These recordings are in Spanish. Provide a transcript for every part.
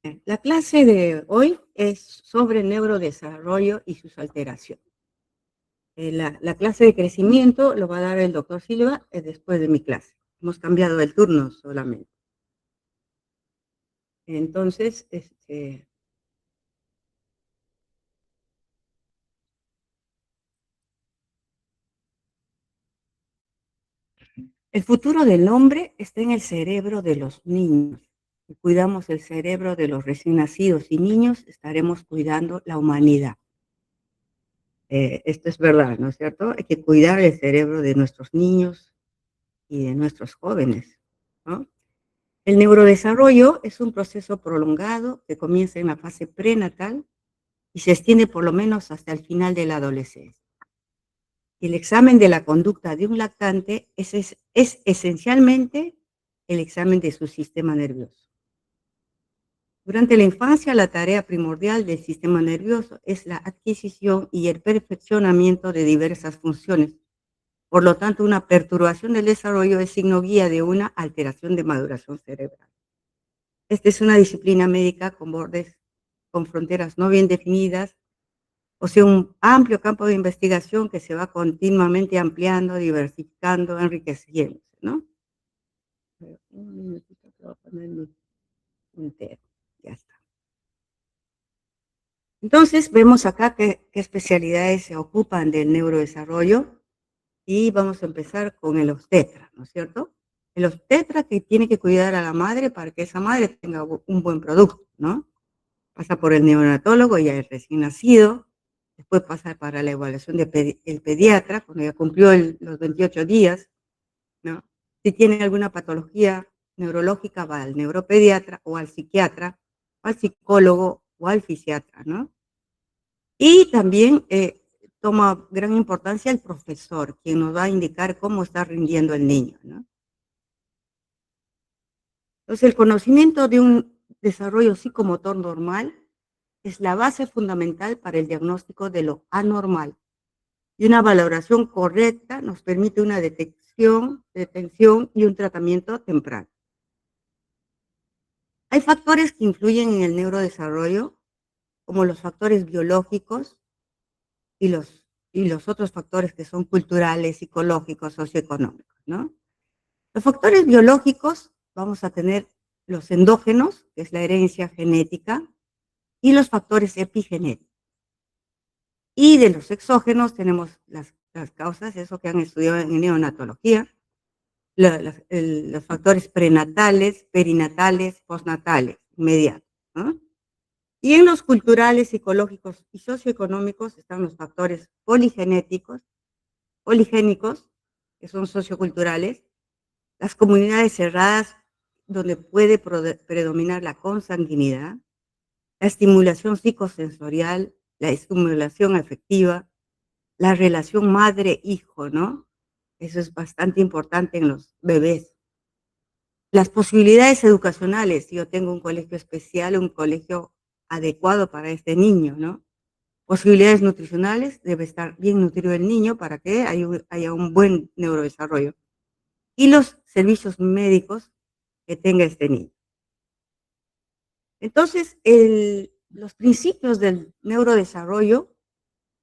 La clase de hoy es sobre neurodesarrollo y sus alteraciones. La clase de crecimiento lo va a dar el doctor Silva después de mi clase. Hemos cambiado el turno solamente. Entonces, el futuro del hombre está en el cerebro de los niños. Si cuidamos el cerebro de los recién nacidos y niños, estaremos cuidando la humanidad. Esto es verdad, ¿no es cierto? Hay que cuidar el cerebro de nuestros niños y de nuestros jóvenes, ¿no? El neurodesarrollo es un proceso prolongado que comienza en la fase prenatal y se extiende por lo menos hasta el final de la adolescencia. El examen de la conducta de un lactante es esencialmente el examen de su sistema nervioso. Durante la infancia, la tarea primordial del sistema nervioso es la adquisición y el perfeccionamiento de diversas funciones. Por lo tanto, una perturbación del desarrollo es signo guía de una alteración de maduración cerebral. Esta es una disciplina médica con bordes, con fronteras no bien definidas, o sea, un amplio campo de investigación que se va continuamente ampliando, diversificando, enriqueciéndose, ¿no? Un minutito que voy a poner entero, ya está. Entonces, vemos acá qué especialidades se ocupan del neurodesarrollo y vamos a empezar con el obstetra, ¿no es cierto? El obstetra que tiene que cuidar a la madre para que esa madre tenga un buen producto, ¿no? Pasa por el neonatólogo, ya el recién nacido, después pasa para la evaluación del pediatra, cuando ya cumplió los 28 días, ¿no? Si tiene alguna patología neurológica, va al neuropediatra o al psiquiatra, o al psicólogo o al fisiatra, ¿no? Y también toma gran importancia el profesor, quien nos va a indicar cómo está rindiendo el niño, ¿no? Entonces, el conocimiento de un desarrollo psicomotor normal es la base fundamental para el diagnóstico de lo anormal. Y una valoración correcta nos permite una detención y un tratamiento temprano. Hay factores que influyen en el neurodesarrollo, como los factores biológicos y los otros factores que son culturales, psicológicos, socioeconómicos, ¿no? Los factores biológicos, vamos a tener los endógenos, que es la herencia genética, y los factores epigenéticos. Y de los exógenos tenemos las causas, eso que han estudiado en neonatología, los factores prenatales, perinatales, postnatales, inmediatos, ¿no? Y en los culturales, psicológicos y socioeconómicos están los factores poligénicos, que son socioculturales, las comunidades cerradas donde puede predominar la consanguinidad, la estimulación psicosensorial, la estimulación afectiva, la relación madre-hijo, ¿no? Eso es bastante importante en los bebés. Las posibilidades educacionales, si yo tengo un colegio especial, un colegio adecuado para este niño, ¿no? Posibilidades nutricionales, debe estar bien nutrido el niño para que haya un buen neurodesarrollo. Y los servicios médicos que tenga este niño. Entonces, los principios del neurodesarrollo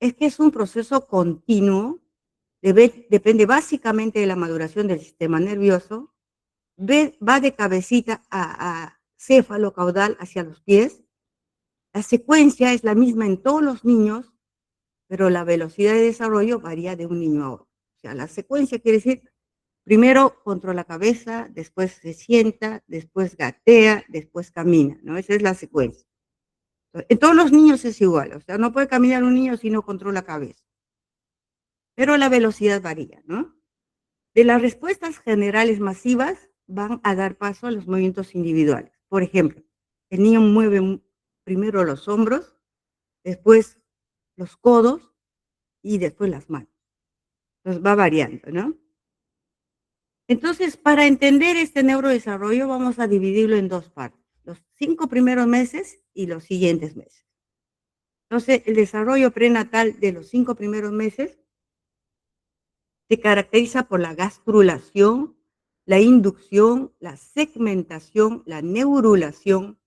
es que es un proceso continuo, depende básicamente de la maduración del sistema nervioso, va de cabecita a céfalo caudal hacia los pies. La secuencia es la misma en todos los niños, pero la velocidad de desarrollo varía de un niño a otro. O sea, la secuencia quiere decir, primero controla la cabeza, después se sienta, después gatea, después camina, ¿no? Esa es la secuencia. En todos los niños es igual, o sea, no puede caminar un niño si no controla la cabeza. Pero la velocidad varía, ¿no? De las respuestas generales masivas van a dar paso a los movimientos individuales. Por ejemplo, el niño mueve primero los hombros, después los codos y después las manos. Entonces va variando, ¿no? Entonces, para entender este neurodesarrollo, vamos a dividirlo en dos partes, los 5 primeros meses y los siguientes meses. Entonces, el desarrollo prenatal de los 5 primeros meses se caracteriza por la gastrulación, la inducción, la segmentación, la neurulación,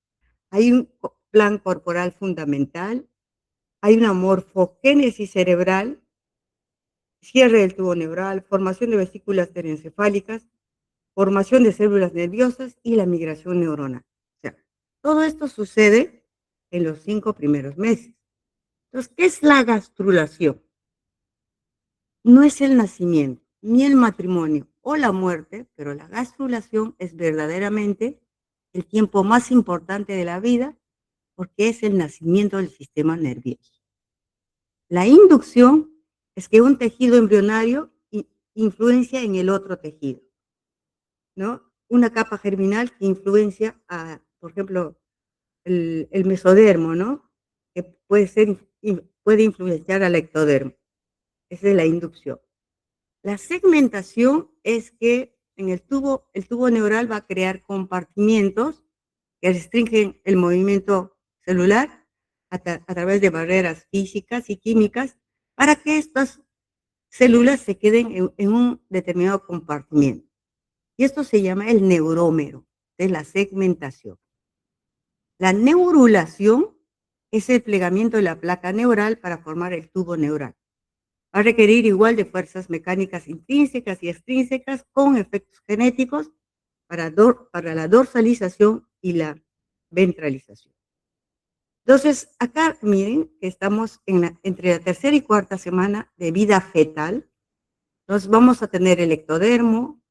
hay un plan corporal fundamental, hay una morfogénesis cerebral, cierre del tubo neural, formación de vesículas terencefálicas, formación de células nerviosas y la migración neuronal. O sea, todo esto sucede en los 5 primeros meses. Entonces, ¿qué es la gastrulación? No es el nacimiento, ni el matrimonio o la muerte, pero la gastrulación es verdaderamente el tiempo más importante de la vida porque es el nacimiento del sistema nervioso. La inducción es que un tejido embrionario influencia en el otro tejido, ¿no? Una capa germinal que influencia a, por ejemplo, el mesodermo, ¿no? Que puede influenciar al ectodermo. Esa es la inducción. La segmentación es que en el tubo neural va a crear compartimientos que restringen el movimiento celular a través de barreras físicas y químicas para que estas células se queden en un determinado compartimiento. Y esto se llama el neurómero, de la segmentación. La neurulación es el plegamiento de la placa neural para formar el tubo neural. Va a requerir igual de fuerzas mecánicas intrínsecas y extrínsecas con efectos genéticos para la dorsalización y la ventralización. Entonces, acá miren que estamos entre la tercera y cuarta semana de vida fetal. Entonces, vamos a tener el ectodermo,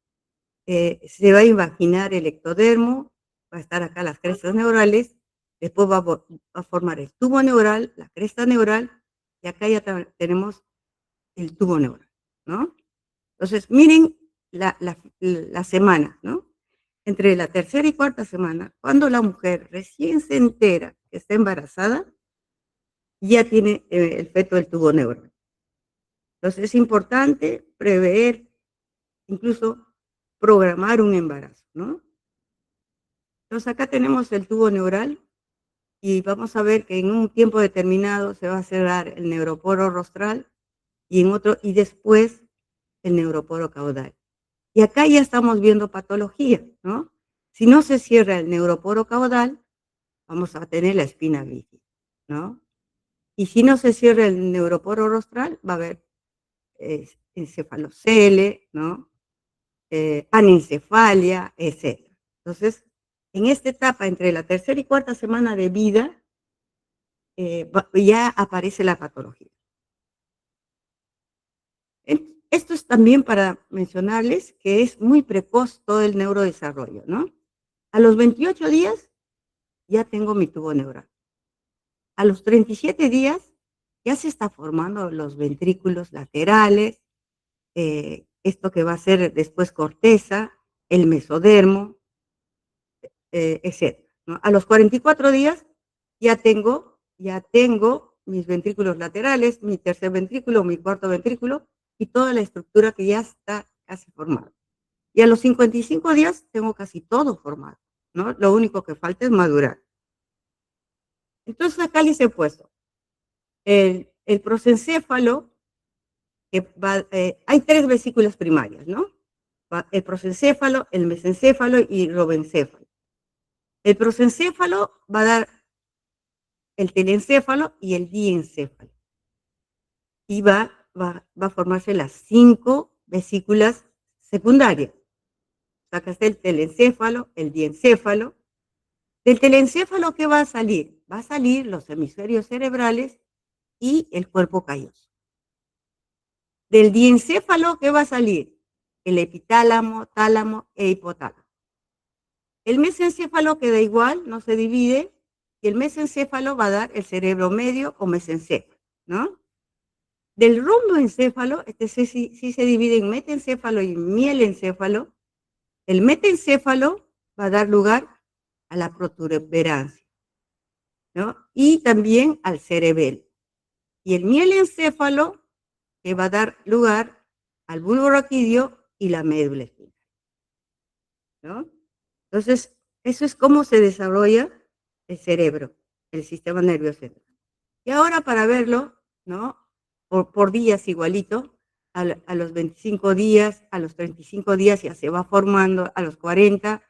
se va a imaginar el ectodermo, va a estar acá las crestas neurales, después va a formar el tubo neural, la cresta neural, y acá ya tenemos el tubo neural, ¿no? Entonces, miren la semana, ¿no? Entre la tercera y cuarta semana, cuando la mujer recién se entera que está embarazada, ya tiene el feto del tubo neural. Entonces, es importante prever, incluso programar un embarazo, ¿no? Entonces, acá tenemos el tubo neural y vamos a ver que en un tiempo determinado se va a cerrar el neuroporo rostral y después el neuroporo caudal. Y acá ya estamos viendo patología, ¿no? Si no se cierra el neuroporo caudal, vamos a tener la espina bífida, ¿no? Y si no se cierra el neuroporo rostral, va a haber encefalocele, ¿no? Anencefalia, etc. Entonces, en esta etapa, entre la tercera y cuarta semana de vida, ya aparece la patología. Esto es también para mencionarles que es muy precoz todo el neurodesarrollo, ¿no? A los 28 días ya tengo mi tubo neural. A los 37 días ya se está formando los ventrículos laterales, esto que va a ser después corteza, el mesodermo, etc., ¿no? A los 44 días ya tengo mis ventrículos laterales, mi tercer ventrículo, mi cuarto ventrículo y toda la estructura que ya está casi formada. Y a los 55 días tengo casi todo formado, ¿no? Lo único que falta es madurar. Entonces acá les he puesto el prosencéfalo, hay 3 vesículas primarias, ¿no? El prosencéfalo, el mesencéfalo y el robencéfalo. El prosencéfalo va a dar el telencéfalo y el diencéfalo. Y va a formarse las 5 vesículas secundarias. Acá está el telencéfalo, el diencéfalo. Del telencéfalo, ¿qué va a salir? Va a salir los hemisferios cerebrales y el cuerpo calloso. Del diencéfalo, ¿qué va a salir? El epitálamo, tálamo e hipotálamo. El mesencéfalo queda igual, no se divide, y el mesencéfalo va a dar el cerebro medio o mesencéfalo, ¿no? Del romboencéfalo, sí se divide en metencéfalo y mielencéfalo. El metencéfalo va a dar lugar a la protuberancia, ¿no? Y también al cerebelo. Y el mielencéfalo que va a dar lugar al bulbo raquídeo y la médula espinal, ¿no? Entonces, eso es cómo se desarrolla el cerebro, el sistema nervioso central. Y ahora para verlo, ¿no? Por días igualito, a los 25 días, a los 35 días ya se va formando, a los 40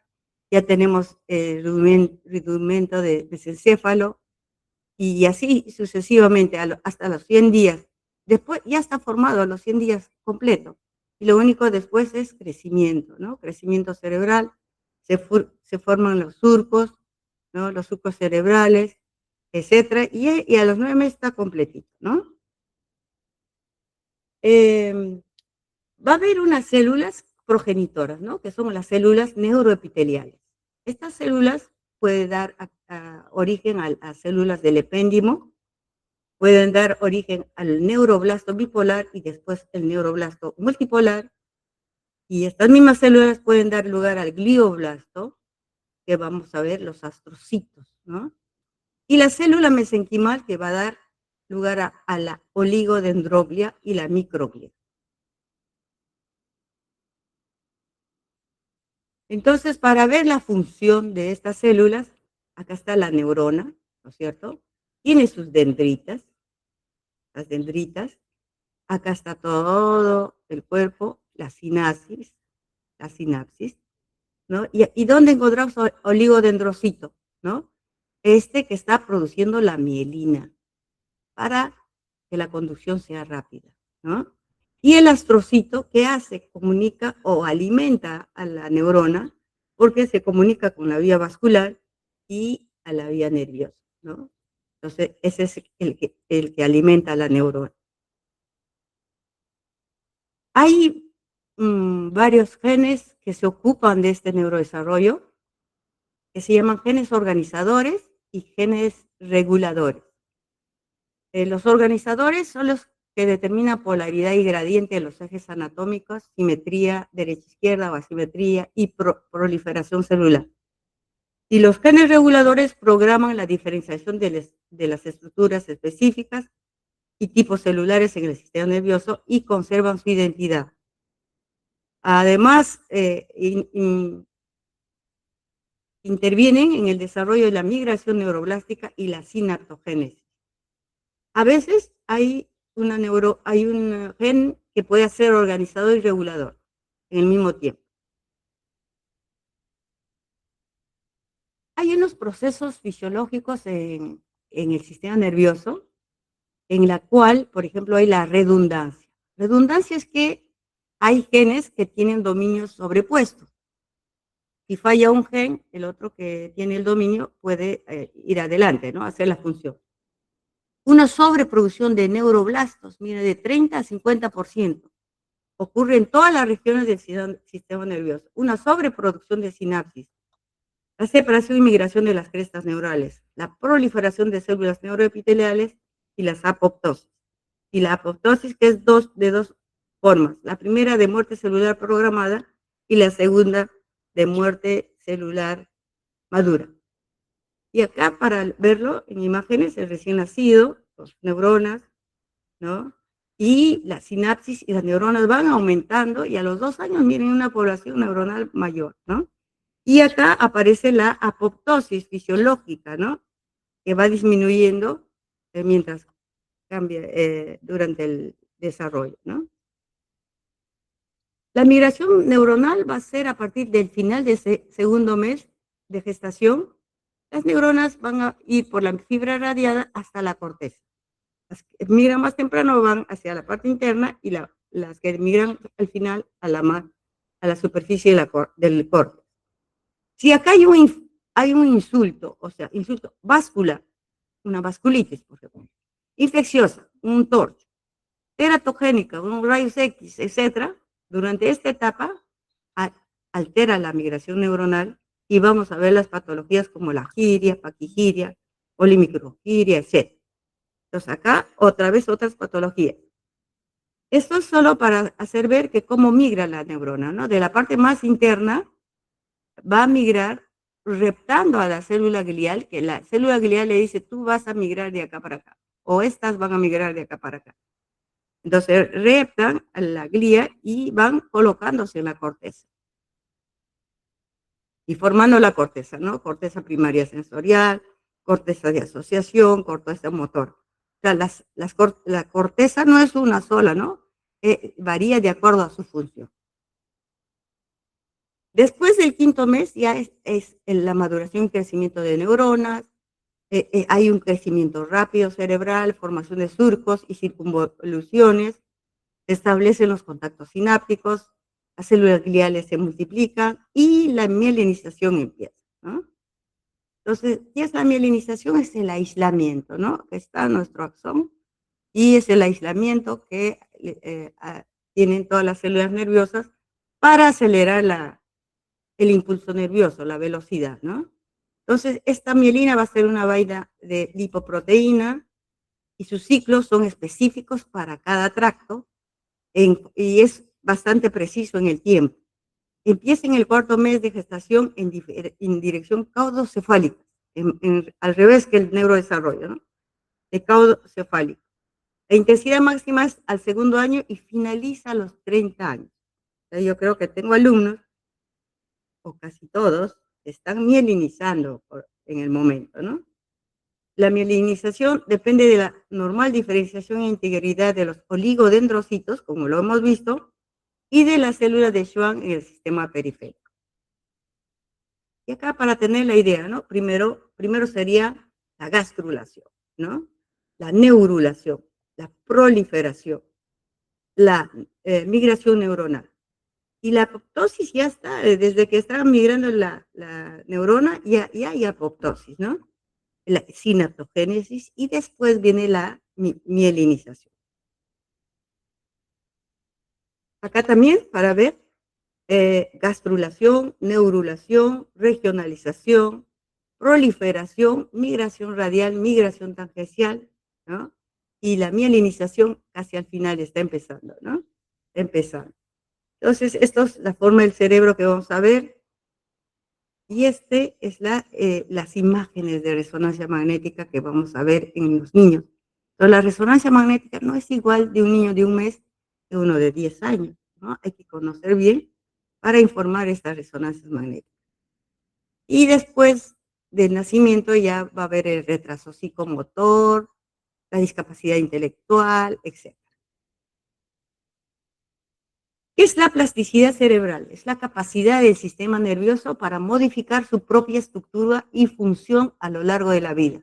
ya tenemos rudimento de mesencéfalo, y así sucesivamente hasta los 100 días. Después ya está formado a los 100 días completo. Y lo único después es crecimiento, ¿no? Crecimiento cerebral, se forman los surcos, ¿no? Los surcos cerebrales, etcétera, y a los 9 meses está completito, ¿no? Em, Va a haber unas células progenitoras, ¿no? Que son las células neuroepiteliales. Estas células pueden dar origen a células del epéndimo, pueden dar origen al neuroblasto bipolar y después el neuroblasto multipolar. Y estas mismas células pueden dar lugar al glioblasto, que vamos a ver los astrocitos, ¿no? Y la célula mesenquimal que va a dar lugar a la oligodendroglia y la microglia. Entonces, para ver la función de estas células, acá está la neurona, ¿no es cierto? Tiene sus dendritas, las dendritas. Acá está todo el cuerpo, la sinapsis, ¿no? ¿Y dónde encontramos oligodendrocito, no? Este que está produciendo la mielina para que la conducción sea rápida, ¿no? Y el astrocito, ¿qué hace? Comunica o alimenta a la neurona porque se comunica con la vía vascular y a la vía nerviosa, ¿no? Entonces, ese es el que alimenta a la neurona. Hay varios genes que se ocupan de este neurodesarrollo, que se llaman genes organizadores y genes reguladores. Los organizadores son los que determinan polaridad y gradiente de los ejes anatómicos, simetría derecha-izquierda o asimetría y proliferación celular. Y los genes reguladores programan la diferenciación de las estructuras específicas y tipos celulares en el sistema nervioso y conservan su identidad. Además, intervienen en el desarrollo de la migración neuroblástica y la sinaptogénesis. A veces hay un gen que puede ser organizador y regulador en el mismo tiempo. Hay unos procesos fisiológicos en el sistema nervioso en la cual, por ejemplo, hay la redundancia. Redundancia es que hay genes que tienen dominios sobrepuestos. Si falla un gen, el otro que tiene el dominio puede ir adelante, ¿no? Hacer la función. Una sobreproducción de neuroblastos, mire, de 30 a 50%. Ocurre en todas las regiones del sistema nervioso. Una sobreproducción de sinapsis, la separación y migración de las crestas neurales, la proliferación de células neuroepiteliales y las apoptosis. Y la apoptosis que es de dos formas. La primera de muerte celular programada y la segunda de muerte celular madura. Y acá para verlo en imágenes, el recién nacido, las neuronas, ¿no? Y la sinapsis y las neuronas van aumentando y a los 2 años miren una población neuronal mayor, ¿no? Y acá aparece la apoptosis fisiológica, ¿no? Que va disminuyendo mientras cambia durante el desarrollo, ¿no? La migración neuronal va a ser a partir del final de ese segundo mes de gestación. Las neuronas van a ir por la fibra radiada hasta la corteza. Las que migran más temprano van hacia la parte interna y las que migran al final a la superficie del córtex. Si acá hay un insulto, o sea, insulto vascular, una vasculitis, por ejemplo, infecciosa, un TORCH, teratogénica, un rayos X, etcétera, durante esta etapa altera la migración neuronal y vamos a ver las patologías como la giria, paquigiria, polimicrogiria, etcétera. Entonces acá otra vez otras patologías. Esto es solo para hacer ver que cómo migra la neurona, ¿no? De la parte más interna va a migrar reptando a la célula glial, que la célula glial le dice, tú vas a migrar de acá para acá, o estas van a migrar de acá para acá. Entonces reptan a la glía y van colocándose en la corteza. Y formando la corteza, ¿no? Corteza primaria sensorial, corteza de asociación, corteza motor. O sea, la corteza no es una sola, ¿no? Varía de acuerdo a su función. Después del quinto mes ya es la maduración y crecimiento de neuronas, hay un crecimiento rápido cerebral, formación de surcos y circunvoluciones, se establecen los contactos sinápticos, las células gliales se multiplican y la mielinización empieza, ¿no? Entonces, ¿qué es la mielinización? Es el aislamiento, ¿no? Que está en nuestro axón y es el aislamiento que tienen todas las células nerviosas para acelerar el impulso nervioso, la velocidad, ¿no? Entonces, esta mielina va a ser una vaina de lipoproteína y sus ciclos son específicos para cada tracto y es bastante preciso en el tiempo. Empieza en el cuarto mes de gestación en dirección caudocefálica, al revés que el neurodesarrollo, ¿no? De caudocefálico. La intensidad máxima es al segundo año y finaliza a los 30 años. Entonces, yo creo que tengo alumnos, o casi todos, que están mielinizando en el momento, ¿no? La mielinización depende de la normal diferenciación e integridad de los oligodendrocitos, como lo hemos visto, y de las células de Schwann en el sistema periférico. Y acá para tener la idea, ¿no? Primero sería la gastrulación, ¿no? La neurulación, la proliferación, la migración neuronal. Y la apoptosis ya está, desde que está migrando la neurona, ya hay apoptosis, ¿no? La sinaptogénesis y después viene la mielinización. Acá también para ver gastrulación, neurulación, regionalización, proliferación, migración radial, migración tangencial, ¿no? Y la mielinización casi al final está empezando, ¿no? Empezando. Entonces, esto es la forma del cerebro que vamos a ver. Y este es las imágenes de resonancia magnética que vamos a ver en los niños. Pero la resonancia magnética no es igual de un niño de un mes que uno de 10 años, ¿no? Hay que conocer bien para informar estas resonancias magnéticas. Y después del nacimiento ya va a haber el retraso psicomotor, la discapacidad intelectual, etc. ¿Qué es la plasticidad cerebral? Es la capacidad del sistema nervioso para modificar su propia estructura y función a lo largo de la vida.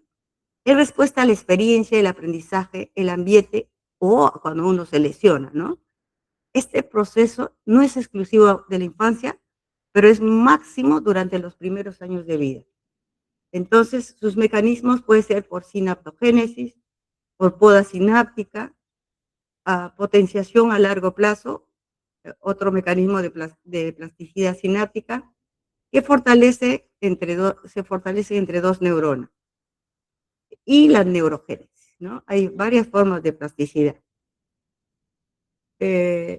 Es respuesta a la experiencia, el aprendizaje, el ambiente o cuando uno se lesiona, ¿no? Este proceso no es exclusivo de la infancia, pero es máximo durante los primeros años de vida. Entonces, sus mecanismos pueden ser por sinaptogénesis, por poda sináptica, potenciación a largo plazo, otro mecanismo de plasticidad sináptica, que se fortalece entre dos neuronas, y la neurogénesis, ¿no? Hay varias formas de plasticidad.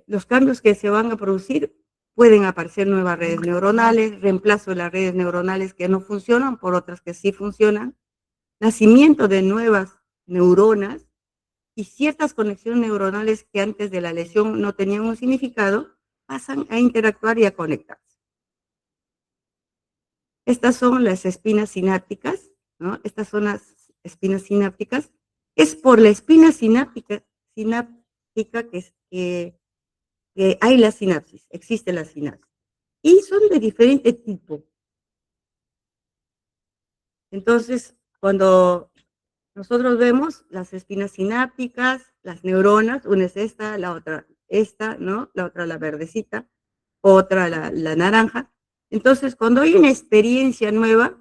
Los cambios que se van a producir pueden aparecer nuevas redes neuronales, reemplazo de las redes neuronales que no funcionan por otras que sí funcionan, nacimiento de nuevas neuronas y ciertas conexiones neuronales que antes de la lesión no tenían un significado, pasan a interactuar y a conectarse. Estas son las espinas sinápticas, ¿no? Estas son las espinas sinápticas. Es por la espina sináptica que hay la sinapsis, existe la sinapsis. Y son de diferente tipo. Entonces, cuando nosotros vemos las espinas sinápticas, las neuronas, una es esta, ¿no? La otra la verdecita, otra la naranja. Entonces, cuando hay una experiencia nueva,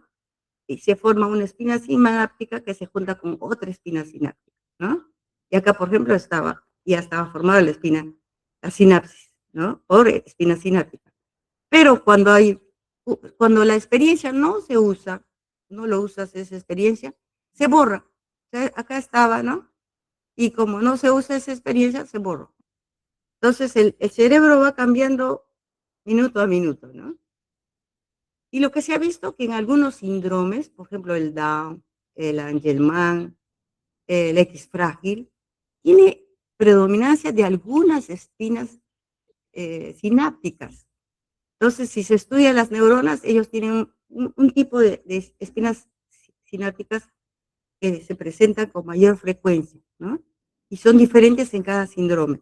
y se forma una espina sináptica que se junta con otra espina sináptica, ¿no? Y acá, por ejemplo, ya estaba formada la sinapsis, ¿no? Por espina sináptica. Pero cuando la experiencia no se usa, no lo usas esa experiencia, se borra. O sea, acá estaba, ¿no? Y como no se usa esa experiencia, se borra. Entonces el cerebro va cambiando minuto a minuto, ¿no? Y lo que se ha visto que en algunos síndromes, por ejemplo el Down, el Angelman, el X frágil, tiene predominancia de algunas espinas sinápticas. Entonces, si se estudia las neuronas, ellos tienen un tipo de espinas sinápticas que se presentan con mayor frecuencia, ¿no? Y son diferentes en cada síndrome.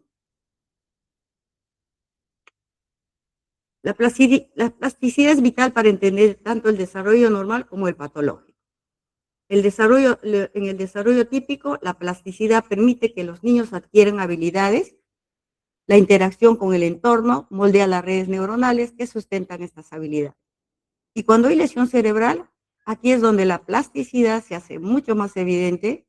La plasticidad es vital para entender tanto el desarrollo normal como el patológico. En el desarrollo típico, la plasticidad permite que los niños adquieran habilidades, la interacción con el entorno moldea las redes neuronales que sustentan estas habilidades. Y cuando hay lesión cerebral, aquí es donde la plasticidad se hace mucho más evidente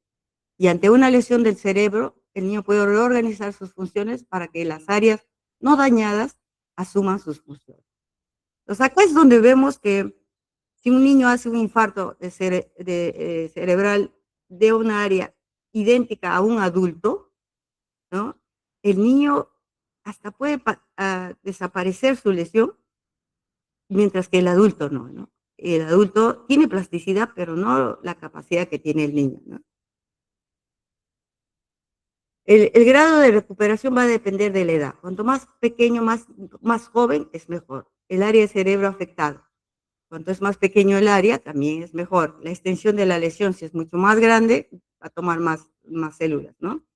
y ante una lesión del cerebro, el niño puede reorganizar sus funciones para que las áreas no dañadas asuman sus funciones. Entonces acá es donde vemos que si un niño hace un infarto cerebral de una área idéntica a un adulto, ¿no? El niño hasta puede desaparecer su lesión, mientras que el adulto no, ¿no? El adulto tiene plasticidad, pero no la capacidad que tiene el niño, ¿no? El grado de recuperación va a depender de la edad. Cuanto más pequeño, más joven, es mejor. El área de cerebro afectado. Cuanto es más pequeño el área, también es mejor. La extensión de la lesión, si es mucho más grande, va a tomar más células, ¿no?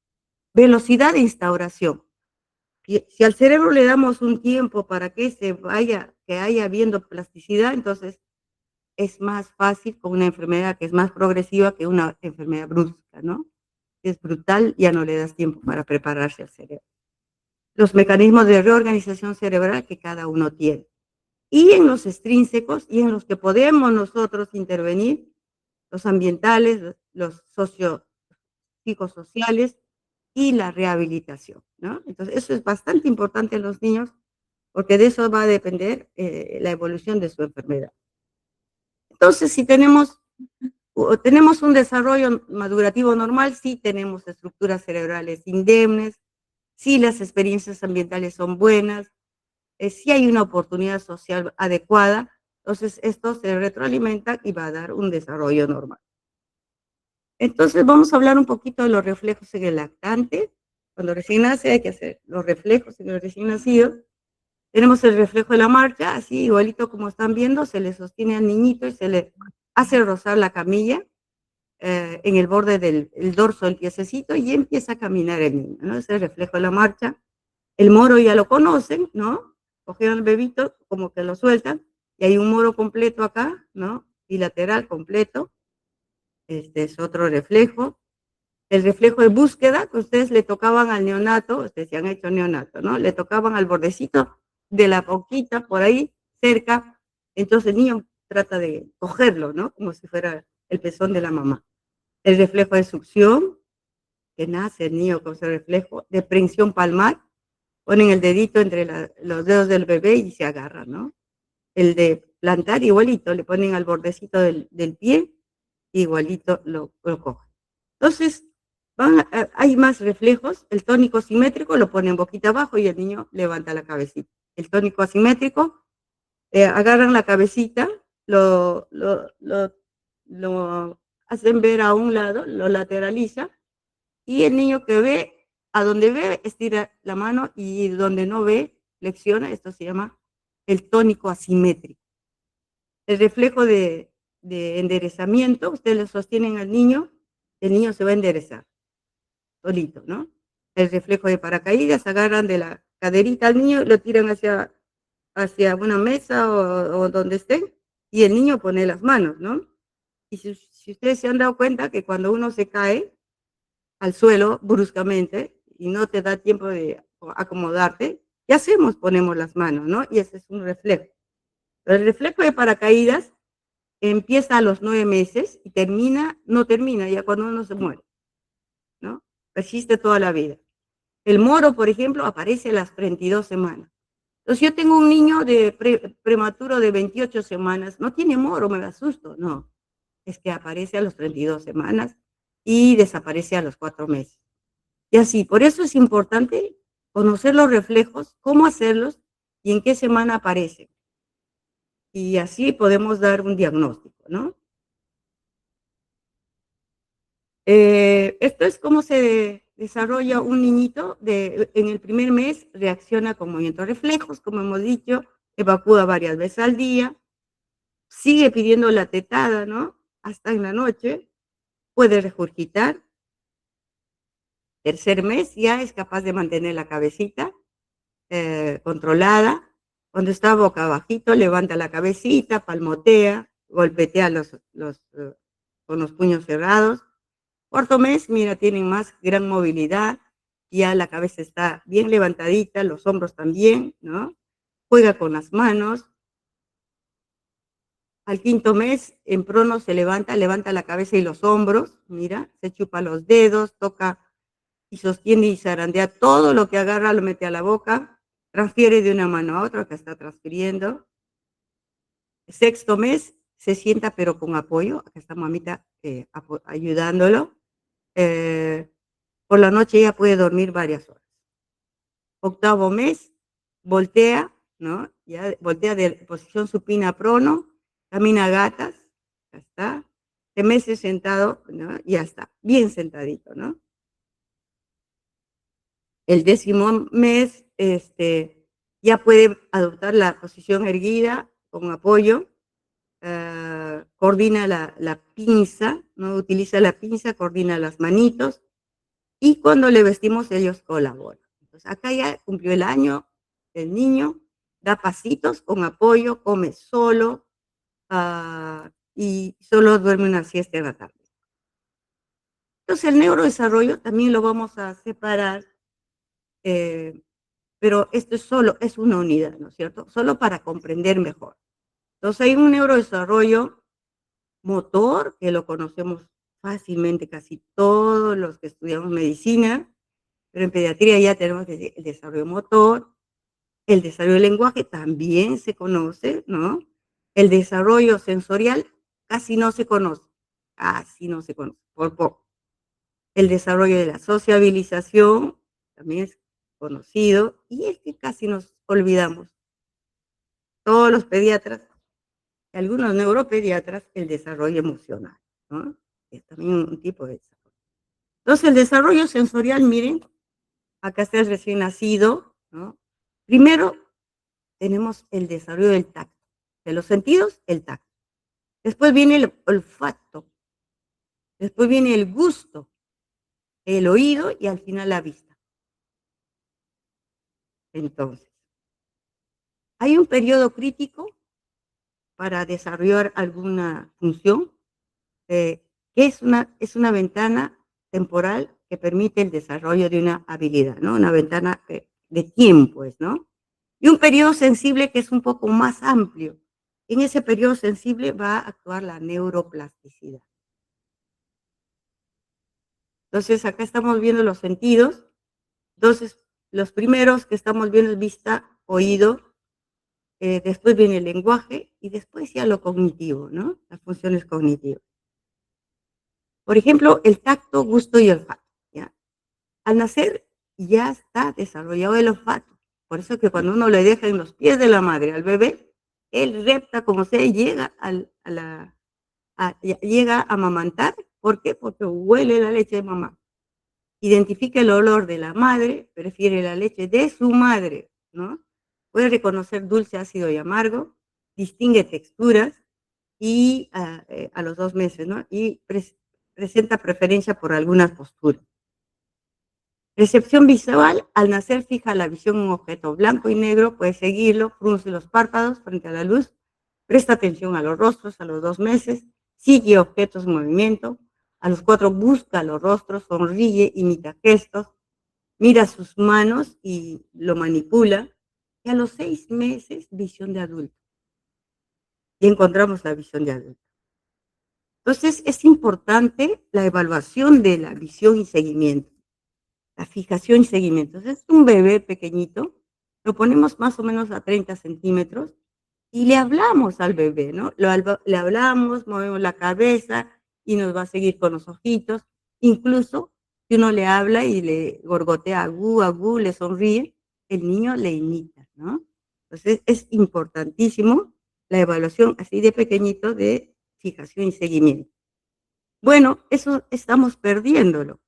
Velocidad de instauración. Si al cerebro le damos un tiempo para que que haya habiendo plasticidad, entonces es más fácil con una enfermedad que es más progresiva que una enfermedad brusca, ¿no? Si es brutal, ya no le das tiempo para prepararse al cerebro. Los mecanismos de reorganización cerebral que cada uno tiene. Y en los extrínsecos y en los que podemos nosotros intervenir, los ambientales, los psicosociales y la rehabilitación, ¿no? Entonces, eso es bastante importante en los niños porque de eso va a depender la evolución de su enfermedad. Entonces, si tenemos un desarrollo madurativo normal, sí tenemos estructuras cerebrales indemnes, sí las experiencias ambientales son buenas, sí hay una oportunidad social adecuada, entonces esto se retroalimenta y va a dar un desarrollo normal. Entonces vamos a hablar un poquito de los reflejos en el lactante. Cuando recién nace hay que hacer los reflejos en el recién nacido. Tenemos el reflejo de la marcha, así igualito como están viendo, se le sostiene al niñito y se le hace rozar la camilla en el borde del dorso del piececito y empieza a caminar el niño, ¿no? Ese es el reflejo de la marcha. El moro ya lo conocen, ¿no? Cogieron al bebito, como que lo sueltan, y hay un moro completo acá, ¿no? Bilateral completo. Este es otro reflejo. El reflejo de búsqueda que ustedes le tocaban al neonato, ustedes se han hecho neonato, ¿no? Le tocaban al bordecito de la boquita, por ahí, cerca. Entonces el niño trata de cogerlo, ¿no? Como si fuera el pezón de la mamá. El reflejo de succión, que nace el niño con ese reflejo, de prensión palmar, ponen el dedito entre los dedos del bebé y se agarran, ¿no? El de plantar igualito, le ponen al bordecito del pie, igualito lo cogen. Entonces, hay más reflejos, el tónico simétrico lo ponen boquita abajo y el niño levanta la cabecita. El tónico asimétrico, agarran la cabecita, lo hacen ver a un lado, lo lateraliza y el niño que ve, a donde ve, estira la mano y donde no ve, flexiona. Esto se llama el tónico asimétrico. El reflejo de enderezamiento, ustedes le sostienen al niño, el niño se va a enderezar solito, ¿no? El reflejo de paracaídas, agarran de la caderita al niño, lo tiran hacia una mesa o donde estén, y el niño pone las manos, ¿no? Y si ustedes se han dado cuenta que cuando uno se cae, al suelo bruscamente y no te da tiempo de acomodarte, ¿qué hacemos? Ponemos las manos, ¿no? Y ese es un reflejo. Pero el reflejo de paracaídas empieza a los 9 meses y no termina ya cuando uno se muere, ¿no? Persiste toda la vida. El moro, por ejemplo, aparece a las 32 semanas. Entonces yo tengo un niño prematuro de 28 semanas, no tiene moro, me asusto, no. Es que aparece a las 32 semanas y desaparece a los 4 meses. Y así, por eso es importante conocer los reflejos, cómo hacerlos y en qué semana aparecen. Y así podemos dar un diagnóstico, ¿no? Esto es cómo se desarrolla un niñito. En el primer mes reacciona con movimientos reflejos, como hemos dicho, evacúa varias veces al día, sigue pidiendo la tetada, ¿no? Hasta en la noche, puede regurgitar. Tercer mes ya es capaz de mantener la cabecita controlada. Cuando está boca abajito, levanta la cabecita, palmotea, golpetea con los puños cerrados. Cuarto mes, mira, tienen más gran movilidad, ya la cabeza está bien levantadita, los hombros también, ¿no? Juega con las manos. Al quinto mes, en prono se levanta la cabeza y los hombros, mira, se chupa los dedos, toca y sostiene y zarandea todo lo que agarra, lo mete a la boca, transfiere de una mano a otra que está transfiriendo. Sexto mes, se sienta pero con apoyo, acá está mamita ayudándolo. Por la noche ya puede dormir varias horas. Octavo mes, voltea, ¿no? Ya voltea de posición supina a prono, camina a gatas, ya está. De meses sentado, ¿no? Ya está, bien sentadito, ¿no? El décimo mes, ya puede adoptar la posición erguida con apoyo, coordina la pinza, ¿no? Utiliza la pinza, coordina las manitos, y cuando le vestimos ellos colaboran. Entonces, acá ya cumplió el año el niño, da pasitos con apoyo, come solo, y solo duerme una siesta en la tarde. Entonces, el neurodesarrollo también lo vamos a separar, eh, pero esto es una unidad, ¿no es cierto? Solo para comprender mejor. Entonces, hay un neurodesarrollo motor, que lo conocemos fácilmente casi todos los que estudiamos medicina, pero en pediatría ya tenemos el desarrollo motor, el desarrollo del lenguaje también se conoce, ¿no? El desarrollo sensorial casi no se conoce, por poco. El desarrollo de la sociabilización también es conocido, y es que casi nos olvidamos. Todos los pediatras, algunos neuropediatras, el desarrollo emocional, ¿no? Es también un tipo de desarrollo. Entonces, el desarrollo sensorial, miren, acá está el recién nacido, ¿no? Primero tenemos el desarrollo del tacto, de los sentidos, el tacto. Después viene el olfato, después viene el gusto, el oído y al final la vista. Entonces, hay un periodo crítico para desarrollar alguna función, que es una ventana temporal que permite el desarrollo de una habilidad, ¿no? Una ventana de tiempo, ¿no? Y un periodo sensible que es un poco más amplio. En ese periodo sensible va a actuar la neuroplasticidad. Entonces, acá estamos viendo los sentidos. Entonces, los primeros que estamos viendo es vista, oído, después viene el lenguaje y después ya lo cognitivo, ¿no? Las funciones cognitivas. Por ejemplo, el tacto, gusto y olfato, ¿ya? Al nacer ya está desarrollado el olfato. Por eso que cuando uno le deja en los pies de la madre al bebé, él repta como sea y llega llega a amamantar. ¿Por qué? Porque huele la leche de mamá. Identifica el olor de la madre, prefiere la leche de su madre, ¿no? Puede reconocer dulce, ácido y amargo, distingue texturas y a los 2 meses, ¿no? Y presenta preferencia por algunas posturas. Recepción visual, al nacer fija la visión en un objeto blanco y negro, puede seguirlo, frunce los párpados frente a la luz, presta atención a los rostros a los 2 meses, sigue objetos en movimiento, a los 4 busca los rostros, sonríe, imita gestos, mira sus manos y lo manipula, y a los 6 meses visión de adulto. Y encontramos la visión de adulto. Entonces es importante la evaluación de la visión y seguimiento. La fijación y seguimiento. Entonces, es un bebé pequeñito, lo ponemos más o menos a 30 centímetros y le hablamos al bebé, ¿no? Le hablamos, movemos la cabeza y nos va a seguir con los ojitos. Incluso si uno le habla y le gorgotea agú, le sonríe, el niño le imita, ¿no? Entonces, es importantísimo la evaluación así de pequeñito de fijación y seguimiento. Bueno, eso estamos perdiéndolo.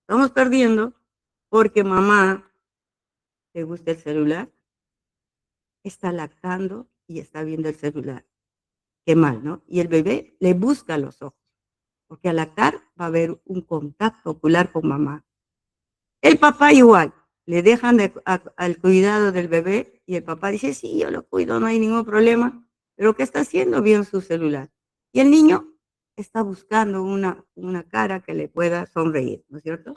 Estamos perdiendo porque mamá le gusta el celular, está lactando y está viendo el celular. Qué mal, ¿no? Y el bebé le busca los ojos, porque al lactar va a haber un contacto ocular con mamá. El papá igual. le dejan al cuidado del bebé y el papá dice, sí, yo lo cuido, no hay ningún problema, pero ¿qué está haciendo? Viendo su celular. Y el niño está buscando una cara que le pueda sonreír, ¿no es cierto?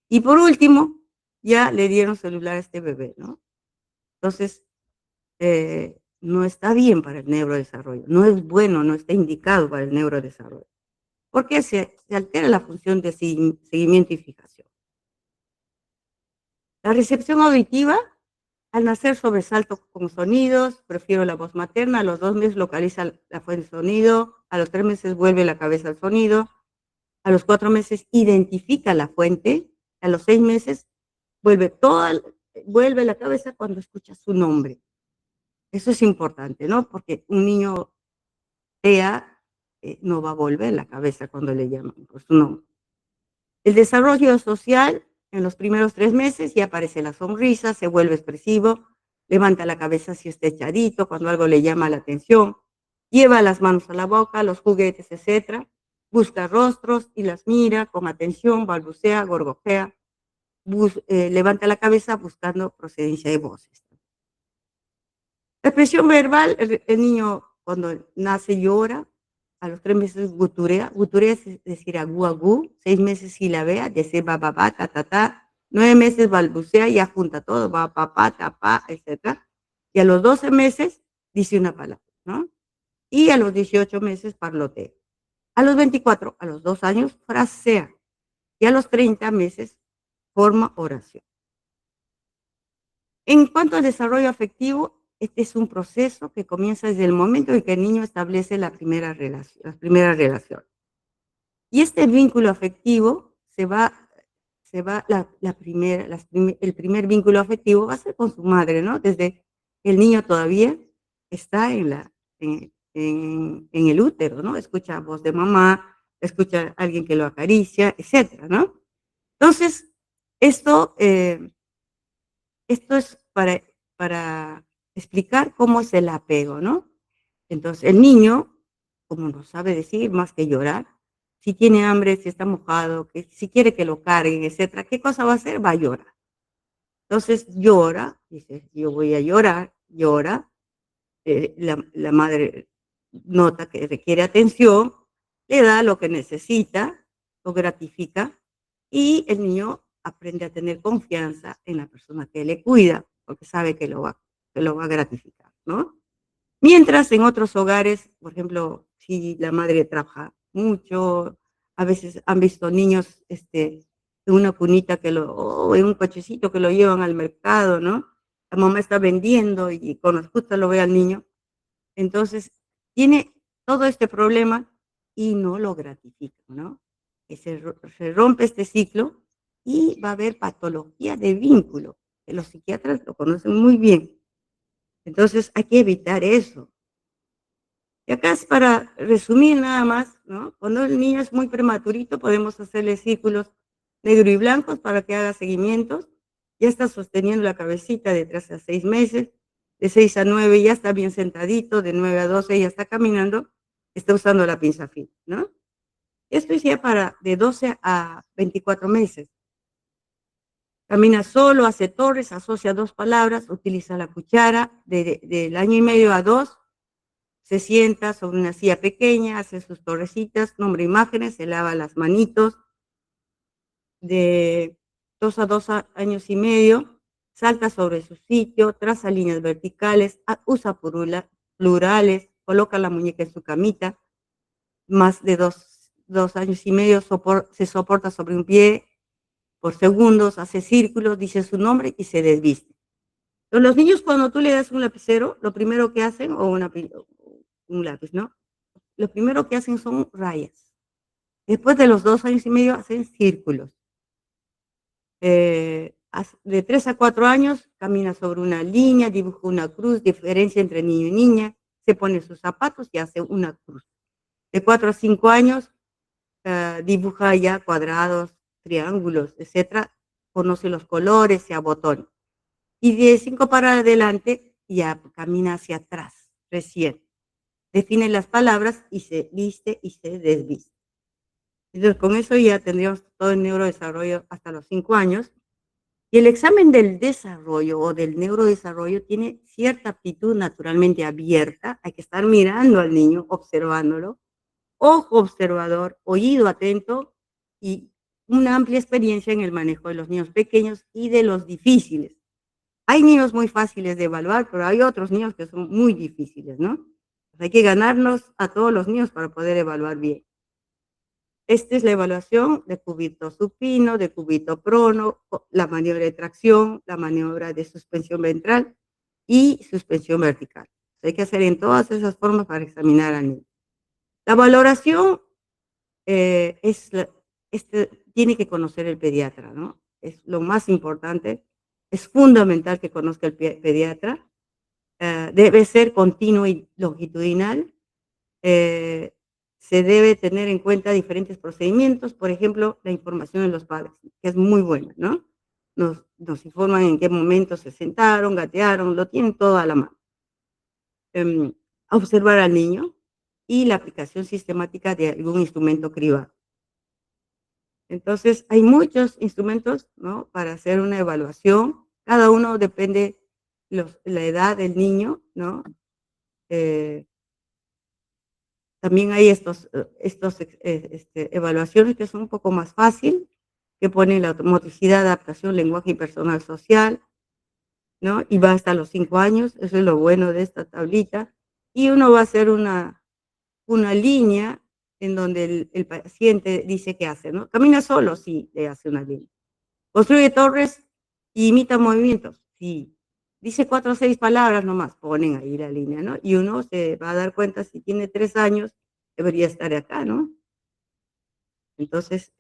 Y por último, ya le dieron celular a este bebé, ¿no? Entonces, no está bien para el neurodesarrollo, no es bueno, no está indicado para el neurodesarrollo, porque se altera la función de seguimiento y fijación. La recepción auditiva, al nacer sobresalto con sonidos, prefiero la voz materna, a los 2 meses localiza la fuente de sonido, a los 3 meses vuelve la cabeza al sonido, a los 4 meses identifica la fuente, a los 6 meses vuelve la cabeza cuando escucha su nombre. Eso es importante, ¿no? Porque un niño TEA no va a volver la cabeza cuando le llaman por su nombre. El desarrollo social, en los primeros 3 meses ya aparece la sonrisa, se vuelve expresivo, levanta la cabeza si está echadito, cuando algo le llama la atención, lleva las manos a la boca, los juguetes, etcétera, busca rostros y las mira con atención, balbucea, gorgojea, levanta la cabeza buscando procedencia de voces. La expresión verbal, el niño cuando nace llora, a los 3 meses guturea, guturea es decir agú, agú, 6 meses silabea, decir ba, ba, ba, ta, ta, ta, 9 meses balbucea, ya junta todo, ba, pa, pa, ta, pa, etcétera. Y a los 12 meses dice una palabra, ¿no? Y a los 18 meses parlotea. A los 24, a los 2 años, frasea. Y a los 30 meses forma oración. En cuanto al desarrollo afectivo, este es un proceso que comienza desde el momento en que el niño establece las primeras relaciones. Y este vínculo afectivo el primer vínculo afectivo va a ser con su madre, ¿no? Desde que el niño todavía está en el útero, ¿no? Escucha voz de mamá, escucha a alguien que lo acaricia, etcétera, ¿no? Entonces, esto, esto es para explicar cómo es el apego, ¿no? Entonces, el niño, como no sabe decir más que llorar, si tiene hambre, si está mojado, que si quiere que lo carguen, etcétera, ¿qué cosa va a hacer? Va a llorar. Entonces llora, dice, yo voy a llorar, llora, la madre nota que requiere atención, le da lo que necesita, lo gratifica, y el niño aprende a tener confianza en la persona que le cuida, porque sabe que lo va a gratificar, ¿no? Mientras en otros hogares, por ejemplo, si la madre trabaja mucho, a veces han visto niños en una cunita o en un cochecito que lo llevan al mercado, ¿no? La mamá está vendiendo y cuando justo lo ve al niño, entonces tiene todo este problema y no lo gratifica, ¿no? Que se rompe este ciclo y va a haber patología de vínculo, que los psiquiatras lo conocen muy bien. Entonces hay que evitar eso. Y acá es para resumir nada más, ¿no? Cuando el niño es muy prematurito, podemos hacerle círculos negros y blancos para que haga seguimientos. Ya está sosteniendo la cabecita de 3 a 6 meses, de 6 a 9 ya está bien sentadito, de 9 a 12 ya está caminando, está usando la pinza fina, ¿no? Esto es ya para de 12 a 24 meses. Camina solo, hace torres, asocia 2 palabras, utiliza la cuchara, del año y medio a 2 se sienta sobre una silla pequeña, hace sus torrecitas, nombra imágenes, se lava las manitos, de 2 a 2 años y medio, salta sobre su sitio, traza líneas verticales, usa plurales, coloca la muñeca en su camita, más de 2 años y medio se soporta sobre un pie por segundos, hace círculos, dice su nombre y se desviste. Pero los niños cuando tú le das un lapicero, lo primero que hacen, o un lápiz, ¿no? Lo primero que hacen son rayas. Después de los 2 años y medio hacen círculos. De 3 a 4 años camina sobre una línea, dibuja una cruz, diferencia entre niño y niña, se pone sus zapatos y hace una cruz. De 4 a 5 años dibuja ya cuadrados, triángulos, etcétera, conoce los colores, se abotona. Y de 5 para adelante ya camina hacia atrás, recién. Define las palabras y se viste y se desviste. Entonces, con eso ya tendríamos todo el neurodesarrollo hasta los 5 años. Y el examen del desarrollo o del neurodesarrollo tiene cierta aptitud naturalmente abierta, hay que estar mirando al niño, observándolo, ojo observador, oído atento y una amplia experiencia en el manejo de los niños pequeños y de los difíciles. Hay niños muy fáciles de evaluar, pero hay otros niños que son muy difíciles, ¿no? Hay que ganarnos a todos los niños para poder evaluar bien. Esta es la evaluación de cúbito supino, de cúbito prono, la maniobra de tracción, la maniobra de suspensión ventral y suspensión vertical. Hay que hacer en todas esas formas para examinar al niño. La valoración tiene que conocer el pediatra, ¿no? Es lo más importante. Es fundamental que conozca el pediatra. Debe ser continuo y longitudinal. eh, Se debe tener en cuenta diferentes procedimientos, por ejemplo, la información de los padres, que es muy buena, ¿no? Nos informan en qué momento se sentaron, gatearon, lo tienen todo a la mano. Observar al niño y la aplicación sistemática de algún instrumento cribado. Entonces, hay muchos instrumentos, ¿no? Para hacer una evaluación. Cada uno depende la edad del niño, ¿no? Eh, También hay evaluaciones que son un poco más fácil, que ponen la motricidad, adaptación, lenguaje y personal social, ¿no? Y va hasta los 5 años, eso es lo bueno de esta tablita. Y uno va a hacer una línea en donde el paciente dice qué hace, ¿no? Camina solo, sí, le hace una línea. Construye torres y imita movimientos, sí. Dice 4 o 6 palabras nomás, ponen ahí la línea, ¿no? Y uno se va a dar cuenta, si tiene 3 años, debería estar acá, ¿no? Entonces,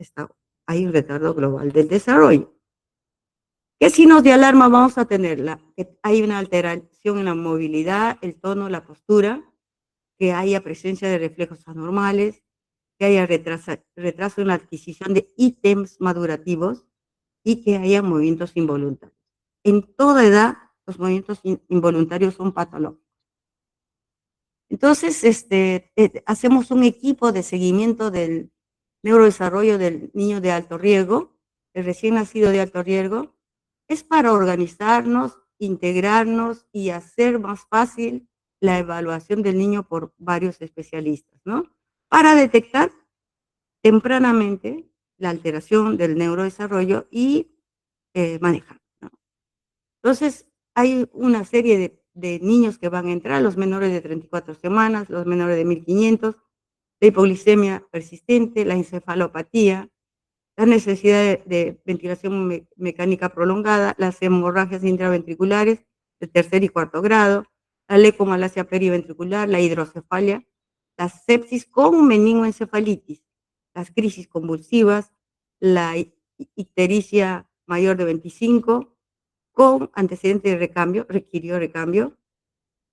hay un retardo global del desarrollo. ¿Qué signos de alarma vamos a tener? Que hay una alteración en la movilidad, el tono, la postura, que haya presencia de reflejos anormales, que haya retraso en la adquisición de ítems madurativos y que haya movimientos involuntarios. En toda edad, los movimientos involuntarios son patológicos. Entonces, hacemos un equipo de seguimiento del neurodesarrollo del niño de alto riesgo, el recién nacido de alto riesgo. Es para organizarnos, integrarnos y hacer más fácil la evaluación del niño por varios especialistas, ¿no? Para detectar tempranamente la alteración del neurodesarrollo y manejar, ¿no? Entonces, hay una serie de niños que van a entrar, los menores de 34 semanas, los menores de 1500, la hipoglicemia persistente, la encefalopatía, la necesidad de ventilación mecánica prolongada, las hemorragias intraventriculares de tercer y cuarto grado, la leucomalacia periventricular, la hidrocefalia, la sepsis con meningoencefalitis, las crisis convulsivas, la ictericia mayor de 25 con antecedente de recambio, requirió recambio,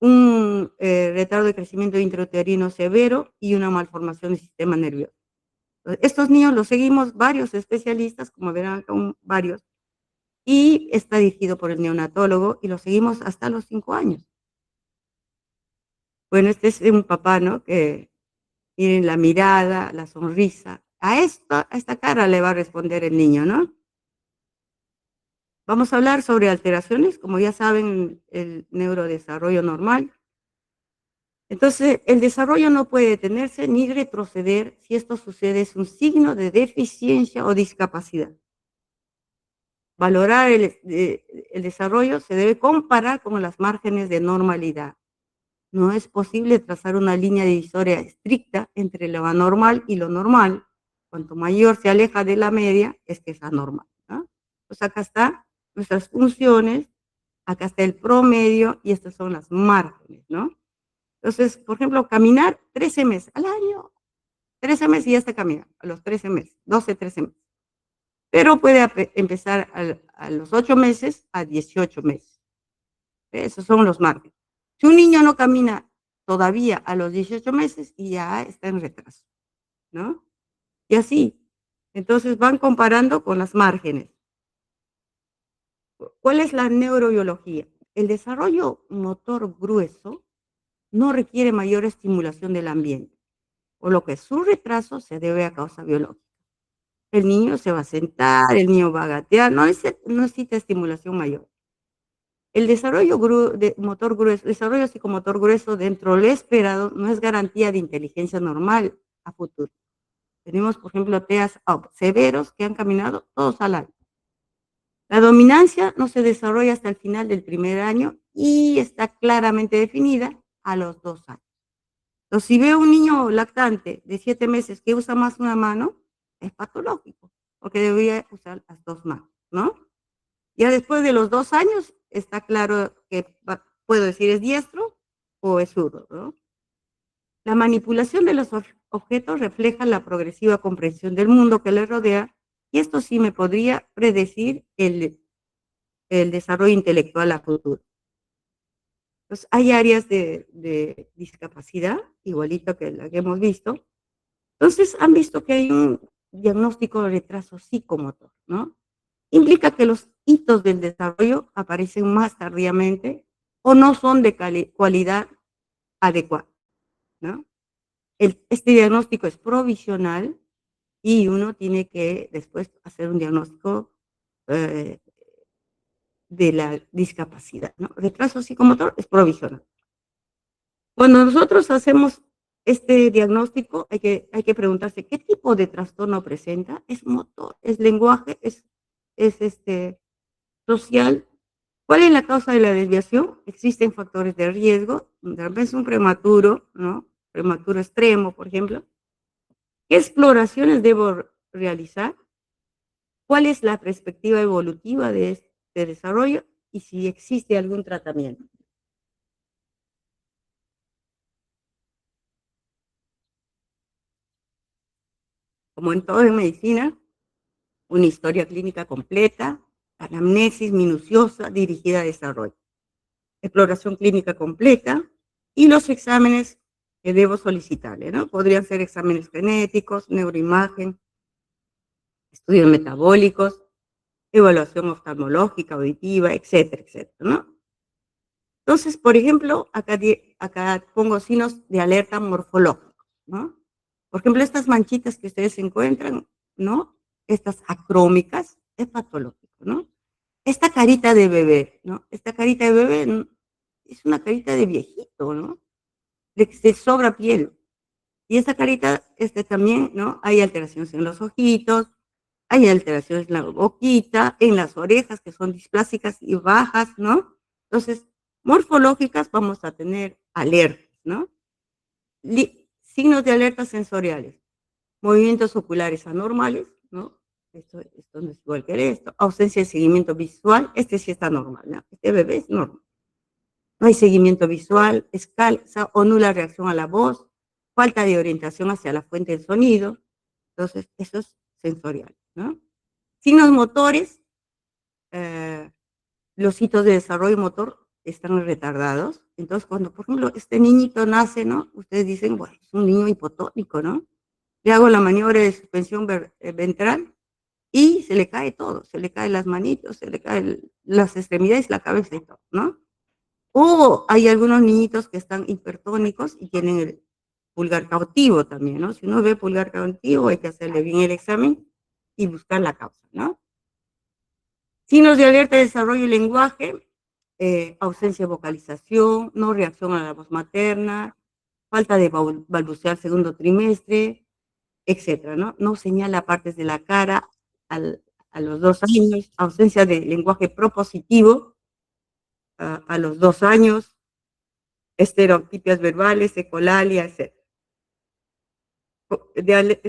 un retardo de crecimiento intrauterino severo y una malformación del sistema nervioso. Estos niños los seguimos varios especialistas, como verán acá varios, y está dirigido por el neonatólogo y lo seguimos hasta los 5 años. Bueno, este es un papá, ¿no? Que miren la mirada, la sonrisa. A esta cara le va a responder el niño, ¿no? Vamos a hablar sobre alteraciones, como ya saben, el neurodesarrollo normal. Entonces, el desarrollo no puede detenerse ni retroceder si esto sucede, es un signo de deficiencia o discapacidad. Valorar el desarrollo se debe comparar con las márgenes de normalidad. No es posible trazar una línea divisoria estricta entre lo anormal y lo normal. Cuanto mayor se aleja de la media, es que es anormal, ¿no? Pues acá están nuestras funciones, acá está el promedio y estas son las márgenes, ¿no? Entonces, por ejemplo, caminar 13 meses al año, 13 meses y ya está caminando, a los 13 meses, 12, 13 meses. Pero puede empezar a los 8 meses a 18 meses. Esos son los márgenes. Si un niño no camina todavía a los 18 meses, y ya está en retraso, ¿no? Y así. Entonces van comparando con las márgenes. ¿Cuál es la neurobiología? El desarrollo motor grueso no requiere mayor estimulación del ambiente, por lo que su retraso se debe a causa biológica. El niño se va a sentar, el niño va a gatear, no necesita estimulación mayor. El motor grueso, desarrollo psicomotor grueso dentro de lo esperado no es garantía de inteligencia normal a futuro. Tenemos, por ejemplo, TEAs severos que han caminado todos al año. La dominancia no se desarrolla hasta el final del primer año y está claramente definida a los 2 años. Entonces, si veo un niño lactante de 7 meses que usa más una mano, es patológico, porque debería usar las 2 manos, ¿no? Ya después de los 2 años, está claro que puedo decir es diestro o es zurdo, ¿no? La manipulación de los objetos refleja la progresiva comprensión del mundo que le rodea y esto sí me podría predecir el desarrollo intelectual a futuro. Pues hay áreas de discapacidad, igualito que la que hemos visto. Entonces, han visto que hay un diagnóstico de retraso psicomotor, ¿no? Implica que los hitos del desarrollo aparecen más tardíamente o no son de cualidad adecuada, ¿no? Este diagnóstico es provisional y uno tiene que después hacer un diagnóstico eh, de la discapacidad, ¿no? Retraso psicomotor es provisional. Cuando nosotros hacemos este diagnóstico, hay que preguntarse qué tipo de trastorno presenta. ¿Es motor? ¿Es lenguaje? ¿Es social? ¿Cuál es la causa de la desviación? Existen factores de riesgo, tal vez un prematuro, ¿no? Prematuro extremo, por ejemplo. ¿Qué exploraciones debo realizar? ¿Cuál es la perspectiva evolutiva de este desarrollo? Y si existe algún tratamiento. Como en todo en medicina, una historia clínica completa, anamnesis minuciosa dirigida a desarrollo, exploración clínica completa y los exámenes que debo solicitarle, ¿no? Podrían ser exámenes genéticos, neuroimagen, estudios metabólicos, evaluación oftalmológica, auditiva, etcétera, etcétera, ¿no? Entonces, por ejemplo, acá pongo signos de alerta morfológicos, ¿no? Por ejemplo, estas manchitas que ustedes encuentran, ¿no? Estas acrómicas, es patológico, ¿no? Esta carita de bebé, ¿no? Esta carita de bebé es una carita de viejito, ¿no? De que se sobra piel. Y esta carita, también, ¿no? Hay alteraciones en los ojitos, hay alteraciones en la boquita, en las orejas que son displásicas y bajas, ¿no? Entonces, morfológicas vamos a tener alertas, ¿no? Signos de alerta sensoriales, movimientos oculares anormales, ¿no? Esto no es igual que esto, ausencia de seguimiento visual, sí está normal, ¿no? Este bebé es normal. No hay seguimiento visual, escasa o nula reacción a la voz, falta de orientación hacia la fuente del sonido. Entonces, eso es sensorial, ¿no? Signos motores, eh, los hitos de desarrollo motor están retardados. Entonces, cuando, por ejemplo, este niñito nace, ¿no? Ustedes dicen, bueno, es un niño hipotónico, ¿no? Le hago la maniobra de suspensión ventral y se le cae todo, se le caen las manitos, se le caen las extremidades, la cabeza y todo, ¿no? O hay algunos niñitos que están hipertónicos y tienen el pulgar cautivo también, ¿no? Si uno ve pulgar cautivo, hay que hacerle bien el examen y buscar la causa, ¿no? Signos de alerta de desarrollo y lenguaje, ausencia de vocalización, no reacción a la voz materna, falta de balbucear segundo trimestre, etcétera, ¿no? No señala partes de la cara a los 2 años, ausencia de lenguaje propositivo a los 2 años, estereotipias verbales, ecolalia, etc.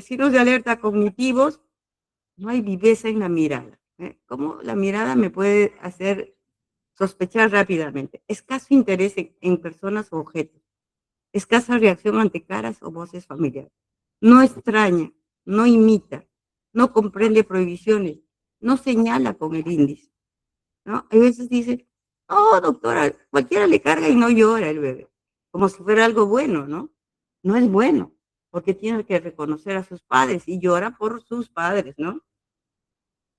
Signos de alerta cognitivos, no hay viveza en la mirada. ¿Cómo la mirada me puede hacer sospechar rápidamente? Escaso interés en personas o objetos. Escasa reacción ante caras o voces familiares. No extraña, no imita, no comprende prohibiciones, no señala con el índice, ¿no? Hay veces dice, oh, doctora, cualquiera le carga y no llora el bebé, como si fuera algo bueno, ¿no? No es bueno, porque tiene que reconocer a sus padres y llora por sus padres, ¿no?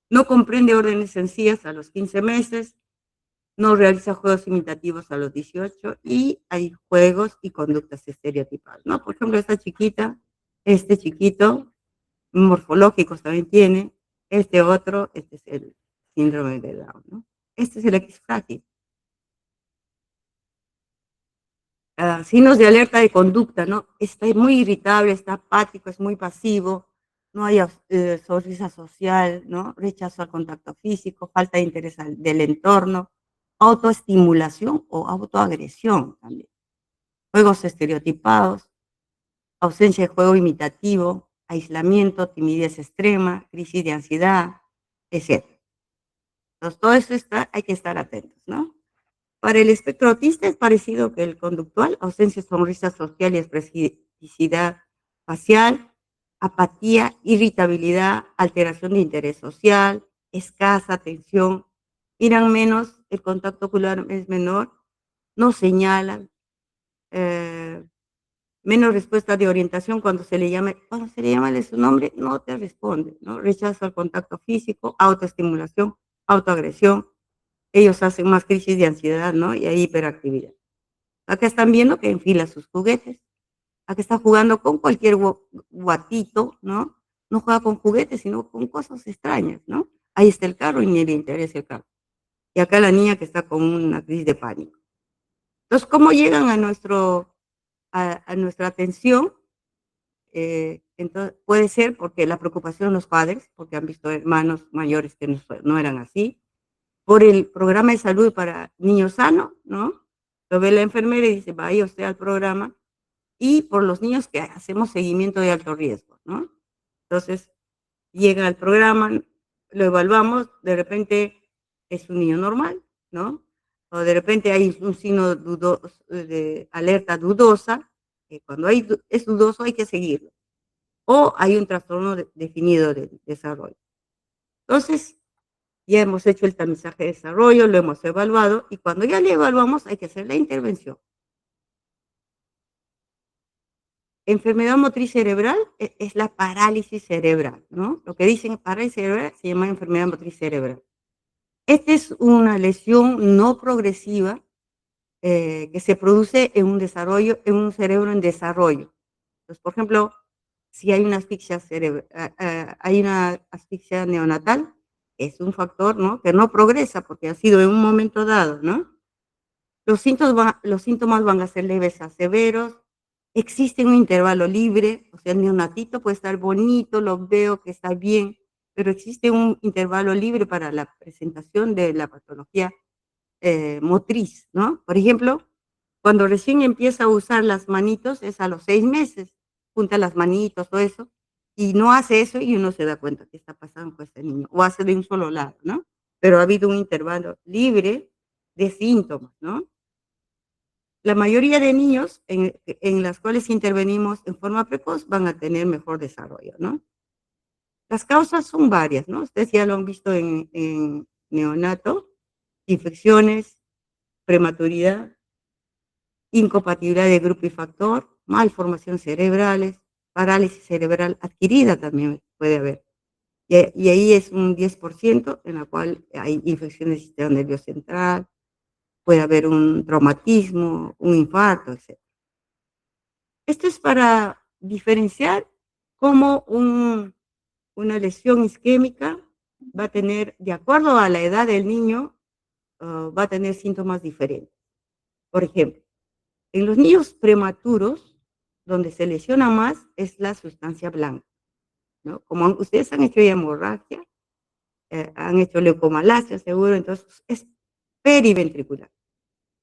No comprende órdenes sencillas a los 15 meses, no realiza juegos imitativos a los 18 y hay juegos y conductas estereotipadas, ¿no? Por ejemplo, esta chiquita, este chiquito, morfológicos también tiene. Este otro, este es el síndrome de Down, ¿no? Este es el X frágil. Signos de alerta de conducta, ¿no? Está muy irritable, está apático, es muy pasivo, no hay sonrisa social, ¿no? Rechazo al contacto físico, falta de interés del entorno, autoestimulación o autoagresión también. Juegos estereotipados, ausencia de juego imitativo, aislamiento, timidez extrema, crisis de ansiedad, etc. Entonces, todo eso hay que estar atentos, ¿no? Para el espectro autista es parecido que el conductual, ausencia de sonrisa social y expresividad facial, apatía, irritabilidad, alteración de interés social, escasa atención, miran menos, el contacto ocular es menor, no señalan, eh, menos respuesta de orientación cuando se le llama de su nombre, no te responde, ¿no? Rechazo al contacto físico, autoestimulación, autoagresión, ellos hacen más crisis de ansiedad, ¿no? Y hay hiperactividad. Acá están viendo que enfila sus juguetes. Acá está jugando con cualquier guatito, ¿no? No juega con juguetes, sino con cosas extrañas, ¿no? Ahí está el carro y ni le interesa el carro. Y acá la niña que está con una crisis de pánico. Entonces, ¿cómo llegan a nuestra atención? Entonces, puede ser porque la preocupación de los padres, porque han visto hermanos mayores que no eran así, por el programa de salud para niños sanos, ¿no? Lo ve la enfermera y dice, vaya usted al programa, y por los niños que hacemos seguimiento de alto riesgo, ¿no? Entonces, llega al programa, lo evaluamos, de repente es un niño normal, ¿no? O de repente hay un signo de alerta dudosa, que cuando es dudoso hay que seguirlo. O hay un trastorno definido de desarrollo. Entonces, ya hemos hecho el tamizaje de desarrollo, lo hemos evaluado, y cuando ya lo evaluamos hay que hacer la intervención. Enfermedad motriz cerebral es la parálisis cerebral, ¿no? Lo que dicen parálisis cerebral se llama enfermedad motriz cerebral. Esta es una lesión no progresiva que se produce en un desarrollo, en un cerebro en desarrollo. Entonces, por ejemplo, si hay una asfixia hay una asfixia neonatal, es un factor, ¿no? Que no progresa porque ha sido en un momento dado, ¿no? Los síntomas van a ser leves a severos. Existe un intervalo libre, o sea, el neonatito puede estar bonito, lo veo que está bien, pero existe un intervalo libre para la presentación de la patología motriz, ¿no? Por ejemplo, cuando recién empieza a usar las manitos es a los 6 meses, junta las manitos, todo eso, y no hace eso y uno se da cuenta que está pasando con este niño, o hace de un solo lado, ¿no? Pero ha habido un intervalo libre de síntomas, ¿no? La mayoría de niños en las cuales intervenimos en forma precoz van a tener mejor desarrollo, ¿no? Las causas son varias, ¿no? Ustedes ya lo han visto en neonato, infecciones, prematuridad, incompatibilidad de grupo y factor, malformaciones cerebrales, parálisis cerebral adquirida también puede haber. Y ahí es un 10% en la cual hay infecciones del sistema nervioso central, puede haber un traumatismo, un infarto, etc. Esto es para diferenciar cómo una lesión isquémica va a tener, de acuerdo a la edad del niño, va a tener síntomas diferentes. Por ejemplo, en los niños prematuros, donde se lesiona más es la sustancia blanca, ¿no? Como ustedes han hecho ya hemorragia, han hecho leucomalacia, seguro, entonces es periventricular.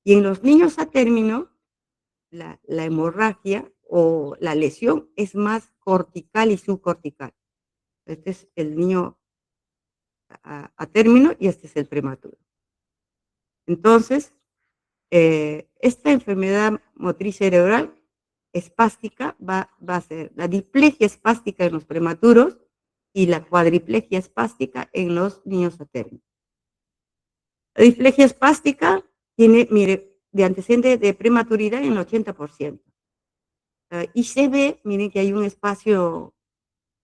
Y en los niños a término, la hemorragia o la lesión es más cortical y subcortical. Este es el niño a término y este es el prematuro. Entonces, esta enfermedad motriz cerebral espástica va a ser la diplegia espástica en los prematuros y la cuadriplegia espástica en los niños a término. La diplegia espástica tiene, mire, de antecedente de prematuridad en el 80%. Y se ve, miren que hay un espacio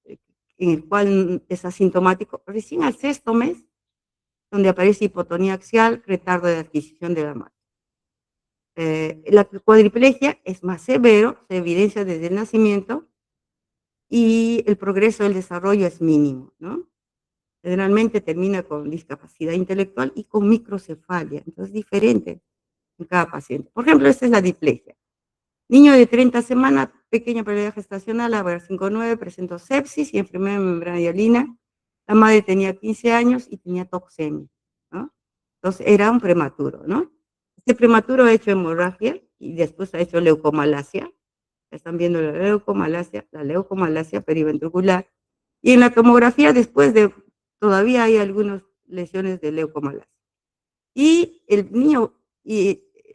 eh, en el cual es asintomático, recién al 6.º mes, donde aparece hipotonía axial, retardo de adquisición de la mano. La cuadriplegia es más severo, se evidencia desde el nacimiento, y el progreso del desarrollo es mínimo, ¿no? Generalmente termina con discapacidad intelectual y con microcefalia, entonces es diferente en cada paciente. Por ejemplo, esta es la diplejia. Niño de 30 semanas, pequeña pérdida gestacional, ABR 5.9, presentó sepsis y enfermedad de membrana hialina. La madre tenía 15 años y tenía toxemia, ¿no? Entonces era un prematuro, ¿no? Este prematuro ha hecho hemorragia y después ha hecho leucomalacia. Están viendo la leucomalacia periventricular. Y en la tomografía, después de, todavía hay algunas lesiones de leucomalacia. Y el niño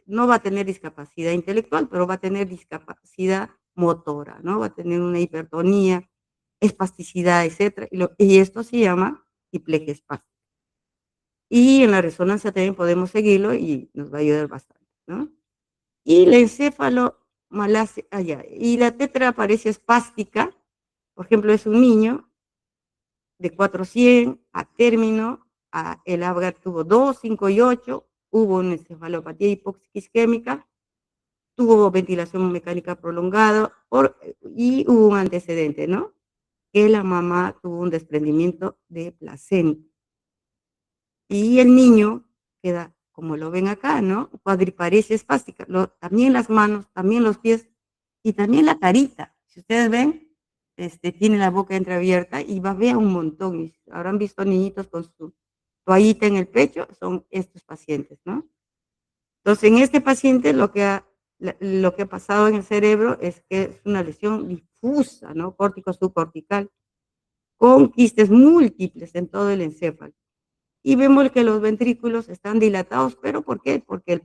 no va a tener discapacidad intelectual, pero va a tener discapacidad motora, ¿no? Va a tener una hipertonía, espasticidad, etcétera. Y esto se llama hiplegia espástica. Y en la resonancia también podemos seguirlo y nos va a ayudar bastante, ¿no? Y la encefalomalacia, y la tetraparesia espástica, por ejemplo, es un niño de 400 a término, el Apgar tuvo 2, 5 y 8, hubo una encefalopatía hipóxica isquémica, tuvo ventilación mecánica prolongada y hubo un antecedente, ¿no? Que la mamá tuvo un desprendimiento de placenta. Y el niño queda, como lo ven acá, ¿no? Cuadriparesia espástica, también las manos, también los pies y también la carita. Si ustedes ven, tiene la boca entreabierta y babea un montón. Y habrán visto niñitos con su toallita en el pecho, son estos pacientes, ¿no? Entonces, en este paciente lo que ha pasado en el cerebro es que es una lesión difusa, ¿no? Córtico subcortical, con quistes múltiples en todo el encéfalo. Y vemos que los ventrículos están dilatados, ¿pero por qué? Porque el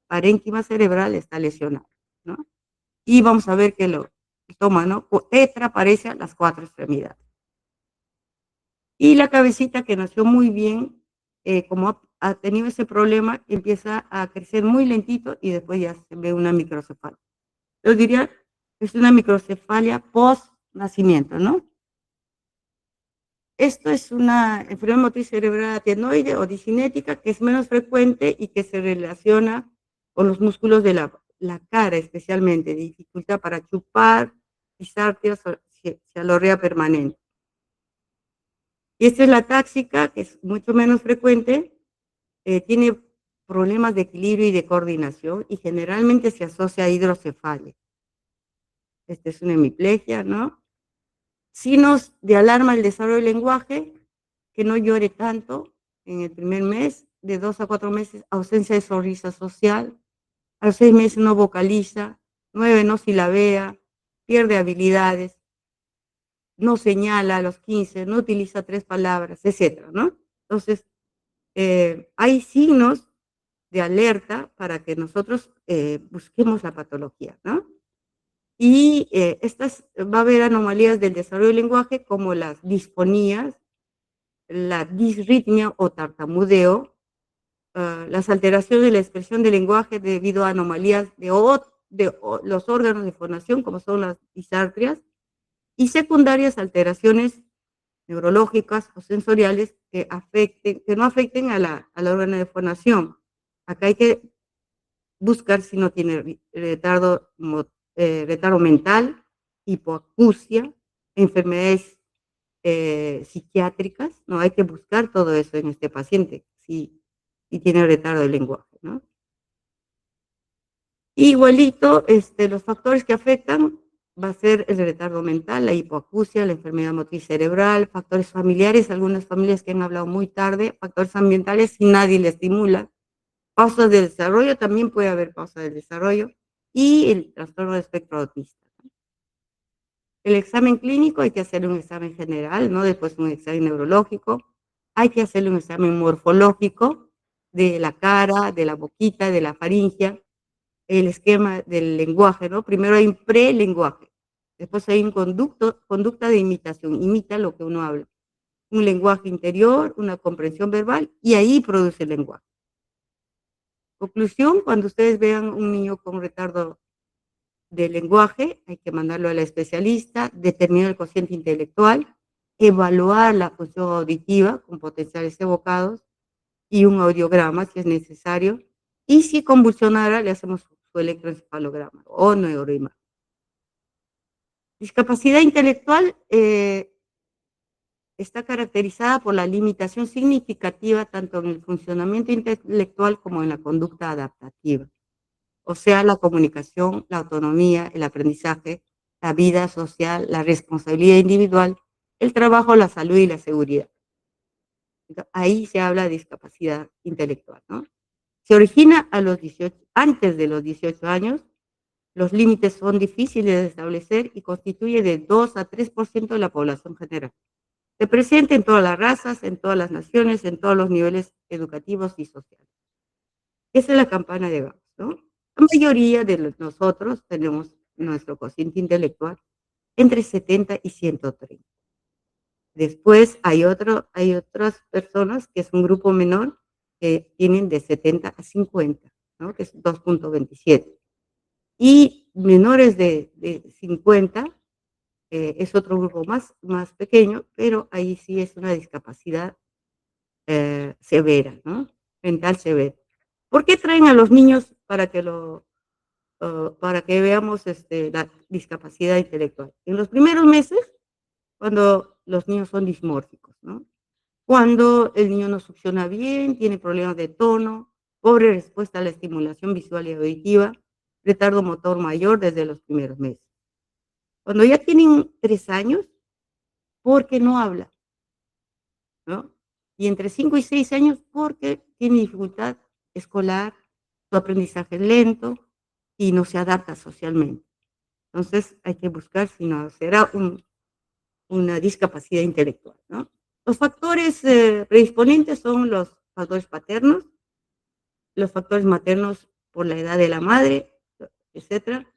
parénquima cerebral está lesionado, ¿no? Y vamos a ver que lo toma, ¿no? Tetra aparece a las 4 extremidades. Y la cabecita que nació muy bien, como ha tenido ese problema, empieza a crecer muy lentito y después ya se ve una microcefalia. Yo diría que es una microcefalia post nacimiento, ¿no? Esto es una enfermedad motriz cerebral adenoide o discinética que es menos frecuente y que se relaciona con los músculos de la cara especialmente, dificultad para chupar, disartria, cialorrea permanente. Y esta es la táxica, que es mucho menos frecuente, tiene problemas de equilibrio y de coordinación y generalmente se asocia a hidrocefalia. Esta es una hemiplegia, ¿no? Signos de alarma el desarrollo del lenguaje, que no llore tanto en el primer mes, de 2 a 4 meses, ausencia de sonrisa social, a los 6 meses no vocaliza, 9 no silabea, pierde habilidades, no señala a los 15, no utiliza 3 palabras, etcétera, ¿no? Entonces, hay signos de alerta para que nosotros busquemos la patología, ¿no? Y va a haber anomalías del desarrollo del lenguaje como las disfonías, la disritmia o tartamudeo, las alteraciones de la expresión del lenguaje debido a anomalías de los órganos de fonación, como son las disartrias, y secundarias alteraciones neurológicas o sensoriales que no afecten al órgano de fonación. Acá hay que buscar si no tiene retardo mental, hipoacusia, enfermedades psiquiátricas, ¿no? Hay que buscar todo eso en este paciente, si tiene retardo del lenguaje, ¿no? Igualito, los factores que afectan va a ser el retardo mental, la hipoacusia, la enfermedad motriz cerebral, factores familiares, algunas familias que han hablado muy tarde, factores ambientales si nadie le estimula, pausas del desarrollo, también puede haber pausas del desarrollo, y el trastorno de espectro autista. El examen clínico hay que hacer un examen general, ¿no? Después un examen neurológico, hay que hacerle un examen morfológico de la cara, de la boquita, de la faringe, el esquema del lenguaje, ¿no? Primero hay un prelenguaje, después hay un conducta de imitación, imita lo que uno habla, un lenguaje interior, una comprensión verbal, y ahí produce el lenguaje. Conclusión, cuando ustedes vean un niño con retardo de lenguaje, hay que mandarlo al especialista, determinar el cociente intelectual, evaluar la función auditiva con potenciales evocados y un audiograma si es necesario. Y si convulsionara, le hacemos su electroencefalograma o neuroimagen. Discapacidad intelectual está caracterizada por la limitación significativa tanto en el funcionamiento intelectual como en la conducta adaptativa, o sea, la comunicación, la autonomía, el aprendizaje, la vida social, la responsabilidad individual, el trabajo, la salud y la seguridad. Ahí se habla de discapacidad intelectual, ¿no? Se origina a los 18, antes de los 18 años. Los límites son difíciles de establecer y constituye de 2 a 3% de la población general. Se presenta en todas las razas, en todas las naciones, en todos los niveles educativos y sociales. Esa es la campana de Gauss, ¿no? La mayoría de nosotros tenemos nuestro cociente intelectual entre 70 y 130. Después hay otras personas, que es un grupo menor, que tienen de 70 a 50, ¿no? Que es 2,27. Y menores de 50 es otro grupo más pequeño, pero ahí sí es una discapacidad severa, ¿no? Mental severa. ¿Por qué traen a los niños para que veamos la discapacidad intelectual? En los primeros meses, cuando los niños son dismórficos, ¿no? Cuando el niño no succiona bien, tiene problemas de tono, pobre respuesta a la estimulación visual y auditiva, retardo motor mayor desde los primeros meses. Cuando ya tienen 3 años, porque no habla, ¿no? Y entre 5 y 6 años, porque tiene dificultad escolar, su aprendizaje es lento y no se adapta socialmente. Entonces, hay que buscar si no será una discapacidad intelectual, ¿no? Los factores predisponentes son los factores paternos, los factores maternos por la edad de la madre, etcétera,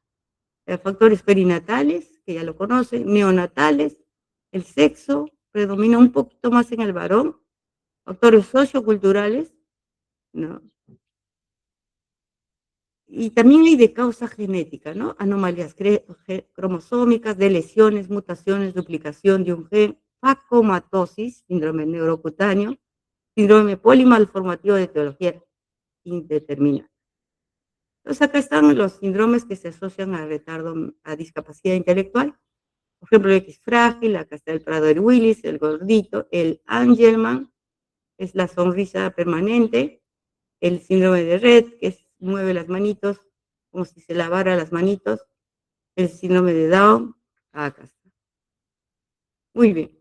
factores perinatales, que ya lo conocen, neonatales, el sexo predomina un poquito más en el varón, factores socioculturales, ¿no? Y también hay de causa genética, ¿no? Anomalías cromosómicas, de lesiones, mutaciones, duplicación de un gen, facomatosis, síndrome neurocutáneo, síndrome polimalformativo de etiología indeterminada. Entonces, acá están los síndromes que se asocian a retardo, a discapacidad intelectual. Por ejemplo, el X frágil, acá está el Prader-Willis, el gordito, el Angelman, es la sonrisa permanente, el síndrome de Rett, que mueve las manitos como si se lavara las manitos, el síndrome de Down, acá está. Muy bien.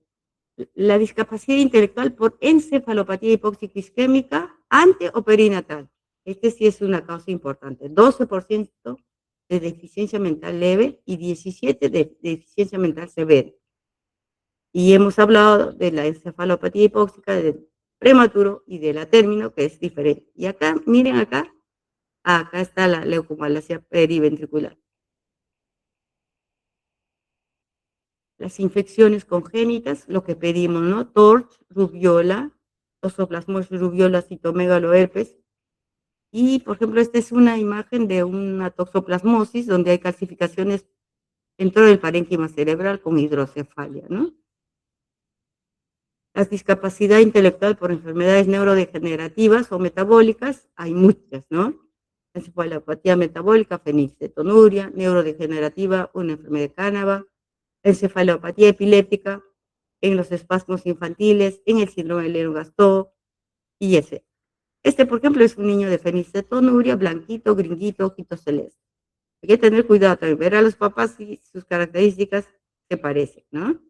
La discapacidad intelectual por encefalopatía hipóxica isquémica ante o perinatal. Este sí es una causa importante. 12% de deficiencia mental leve y 17% de deficiencia mental severa. Y hemos hablado de la encefalopatía hipóxica, del prematuro y de la término, que es diferente. Y acá, miren acá está la leucomalacia periventricular. Las infecciones congénitas, lo que pedimos, ¿no? TORCH, rubiola, toxoplasmosis rubiola, citomegaloherpes. Y, por ejemplo, esta es una imagen de una toxoplasmosis donde hay calcificaciones dentro del parénquima cerebral con hidrocefalia, ¿no? La discapacidad intelectual por enfermedades neurodegenerativas o metabólicas, hay muchas, ¿no? Encefalopatía metabólica, fenilcetonuria, neurodegenerativa, una enfermedad de Cánava, encefalopatía epiléptica, en los espasmos infantiles, en el síndrome de Lennox-Gastaut, y ese. Por ejemplo, es un niño de fenilcetonuria, blanquito, gringuito, ojito celeste. Hay que tener cuidado también, ver a los papás y sus características se parecen, ¿no?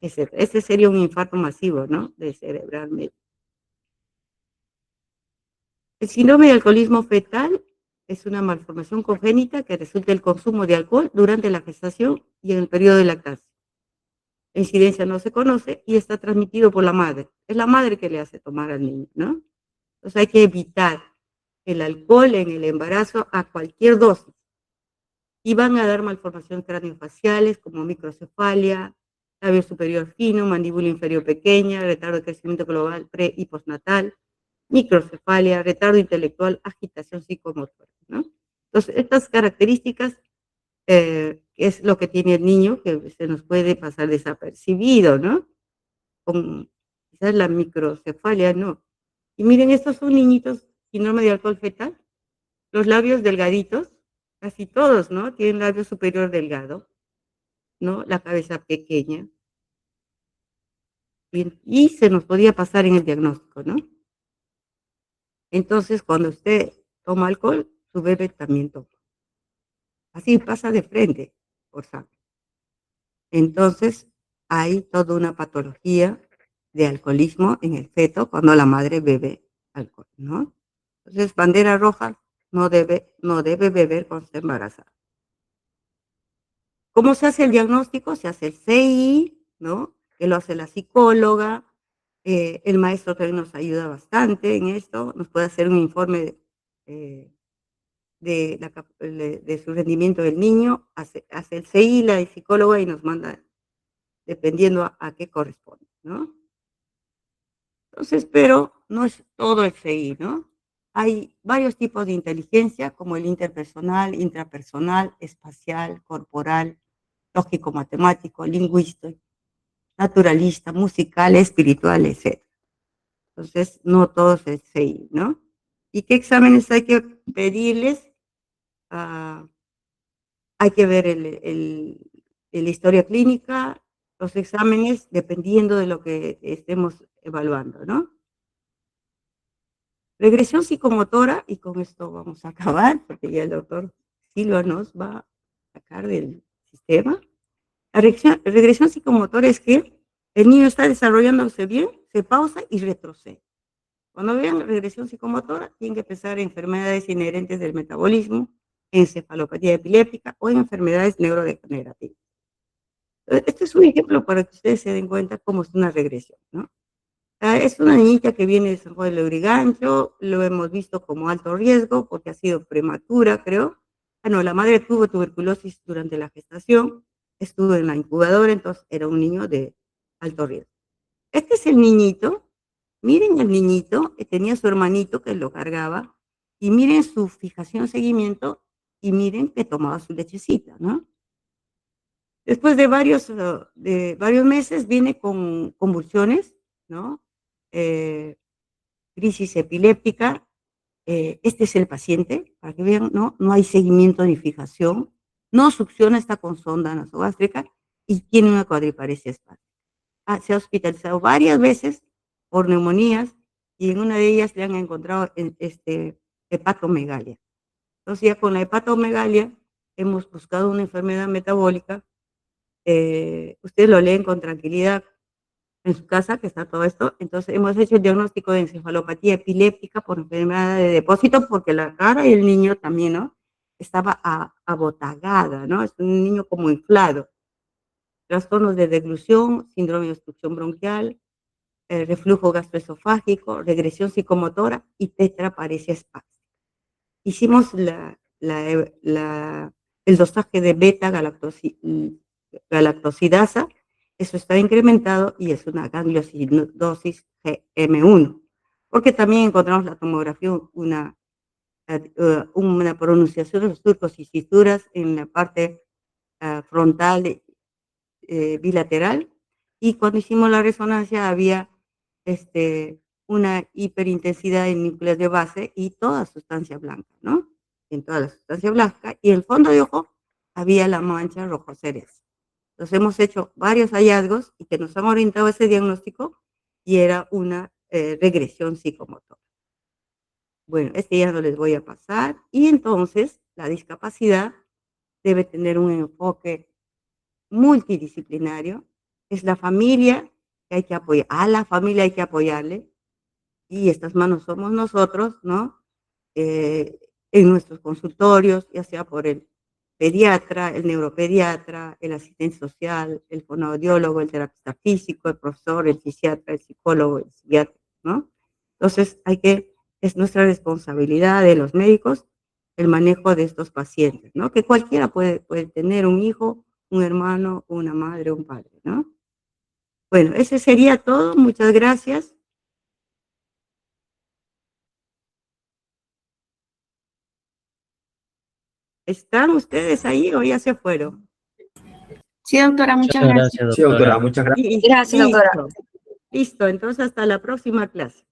Ese sería un infarto masivo, ¿no? De cerebral. El síndrome de alcoholismo fetal es una malformación congénita que resulta del consumo de alcohol durante la gestación y en el periodo de lactancia. La incidencia no se conoce y está transmitido por la madre. Es la madre que le hace tomar al niño, ¿no? Entonces hay que evitar el alcohol en el embarazo a cualquier dosis. Y van a dar malformaciones craneofaciales como microcefalia, labio superior fino, mandíbula inferior pequeña, retardo de crecimiento global pre y postnatal, microcefalia, retardo intelectual, agitación psicomotora, ¿no? Entonces, estas características es lo que tiene el niño que se nos puede pasar desapercibido, ¿no? Con quizás la microcefalia, no. Y miren, estos son niñitos, síndrome de alcohol fetal, los labios delgaditos, casi todos, ¿no? Tienen labio superior delgado, ¿no? La cabeza pequeña. Y se nos podía pasar en el diagnóstico, ¿no? Entonces, cuando usted toma alcohol, su bebé también toma. Así pasa de frente, por sangre. Entonces, hay toda una patología de alcoholismo en el feto cuando la madre bebe alcohol, ¿no? Entonces, bandera roja, no debe beber cuando está embarazada. ¿Cómo se hace el diagnóstico? Se hace el CI, ¿no? Que lo hace la psicóloga. El maestro también nos ayuda bastante en esto, nos puede hacer un informe eh, de su rendimiento del niño, hace el CI, la psicóloga, y nos manda dependiendo a qué corresponde, ¿no? Entonces, pero no es todo el CI, ¿no? Hay varios tipos de inteligencia, como el interpersonal, intrapersonal, espacial, corporal, lógico-matemático, lingüístico, naturalista, musical, espiritual, etc. Entonces, no todo es el CI, ¿no? ¿Y qué exámenes hay que pedirles? Ah, hay que ver la historia clínica, los exámenes, dependiendo de lo que estemos evaluando, ¿no? Regresión psicomotora, y con esto vamos a acabar, porque ya el doctor Silva nos va a sacar del sistema. La regresión psicomotora es que el niño está desarrollándose bien, se pausa y retrocede. Cuando vean regresión psicomotora, tienen que pensar en enfermedades inherentes del metabolismo, encefalopatía epiléptica o en enfermedades neurodegenerativas. Este es un ejemplo para que ustedes se den cuenta cómo es una regresión, ¿no? Es una niñita que viene de San Juan de Lurigancho, lo hemos visto como alto riesgo porque ha sido prematura, creo. Ah, no, la madre tuvo tuberculosis durante la gestación, estuvo en la incubadora, entonces era un niño de alto riesgo. Este es el niñito, miren el niñito, que tenía su hermanito que lo cargaba, y miren su fijación, seguimiento, y miren que tomaba su lechecita, ¿no? Después de varios meses viene con convulsiones, ¿no? Eh, crisis epiléptica. Este es el paciente, para que vean, ¿no? No hay seguimiento ni fijación, no succiona, está con sonda nasogástrica y tiene una cuadriparesia espástica. Se ha hospitalizado varias veces por neumonías y en una de ellas le han encontrado hepatomegalia. Entonces ya con la hepatomegalia hemos buscado una enfermedad metabólica. Ustedes lo leen con tranquilidad en su casa, que está todo esto. Entonces hemos hecho el diagnóstico de encefalopatía epiléptica por enfermedad de depósito, porque la cara y el niño también, ¿no? Estaba abotagada, ¿no? Es un niño como inflado. Trastornos de deglución, síndrome de obstrucción bronquial, reflujo gastroesofágico, regresión psicomotora y tetraparesia espástica. Hicimos el dosaje de galactosidasa, eso está incrementado y es una gangliosidosis GM1, porque también encontramos la tomografía, una pronunciación de los surcos y fisuras en la parte frontal bilateral, y cuando hicimos la resonancia había una hiperintensidad en núcleos de base y toda sustancia blanca, ¿no? En toda la sustancia blanca, y en el fondo de ojo había la mancha rojo ceres. Entonces hemos hecho varios hallazgos y que nos han orientado a ese diagnóstico, y era una regresión psicomotora. Bueno, ya no les voy a pasar. Y entonces la discapacidad debe tener un enfoque multidisciplinario. Es la familia que hay que apoyar, a la familia hay que apoyarle, y estas manos somos nosotros, ¿no? En nuestros consultorios, ya sea por el pediatra, el neuropediatra, el asistente social, el fonoaudiólogo, el terapeuta físico, el profesor, el fisiatra, el psicólogo, el psiquiatra, ¿no? Entonces es nuestra responsabilidad de los médicos el manejo de estos pacientes, ¿no? Que cualquiera puede tener un hijo, un hermano, una madre, un padre, ¿no? Bueno, ese sería todo. Muchas gracias. ¿Están ustedes ahí o ya se fueron? Sí, doctora, muchas gracias. Sí, doctora, muchas gracias. Gracias, doctora. Listo, entonces hasta la próxima clase.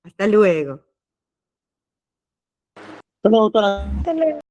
Hasta luego. Hasta luego, doctora. Hasta luego.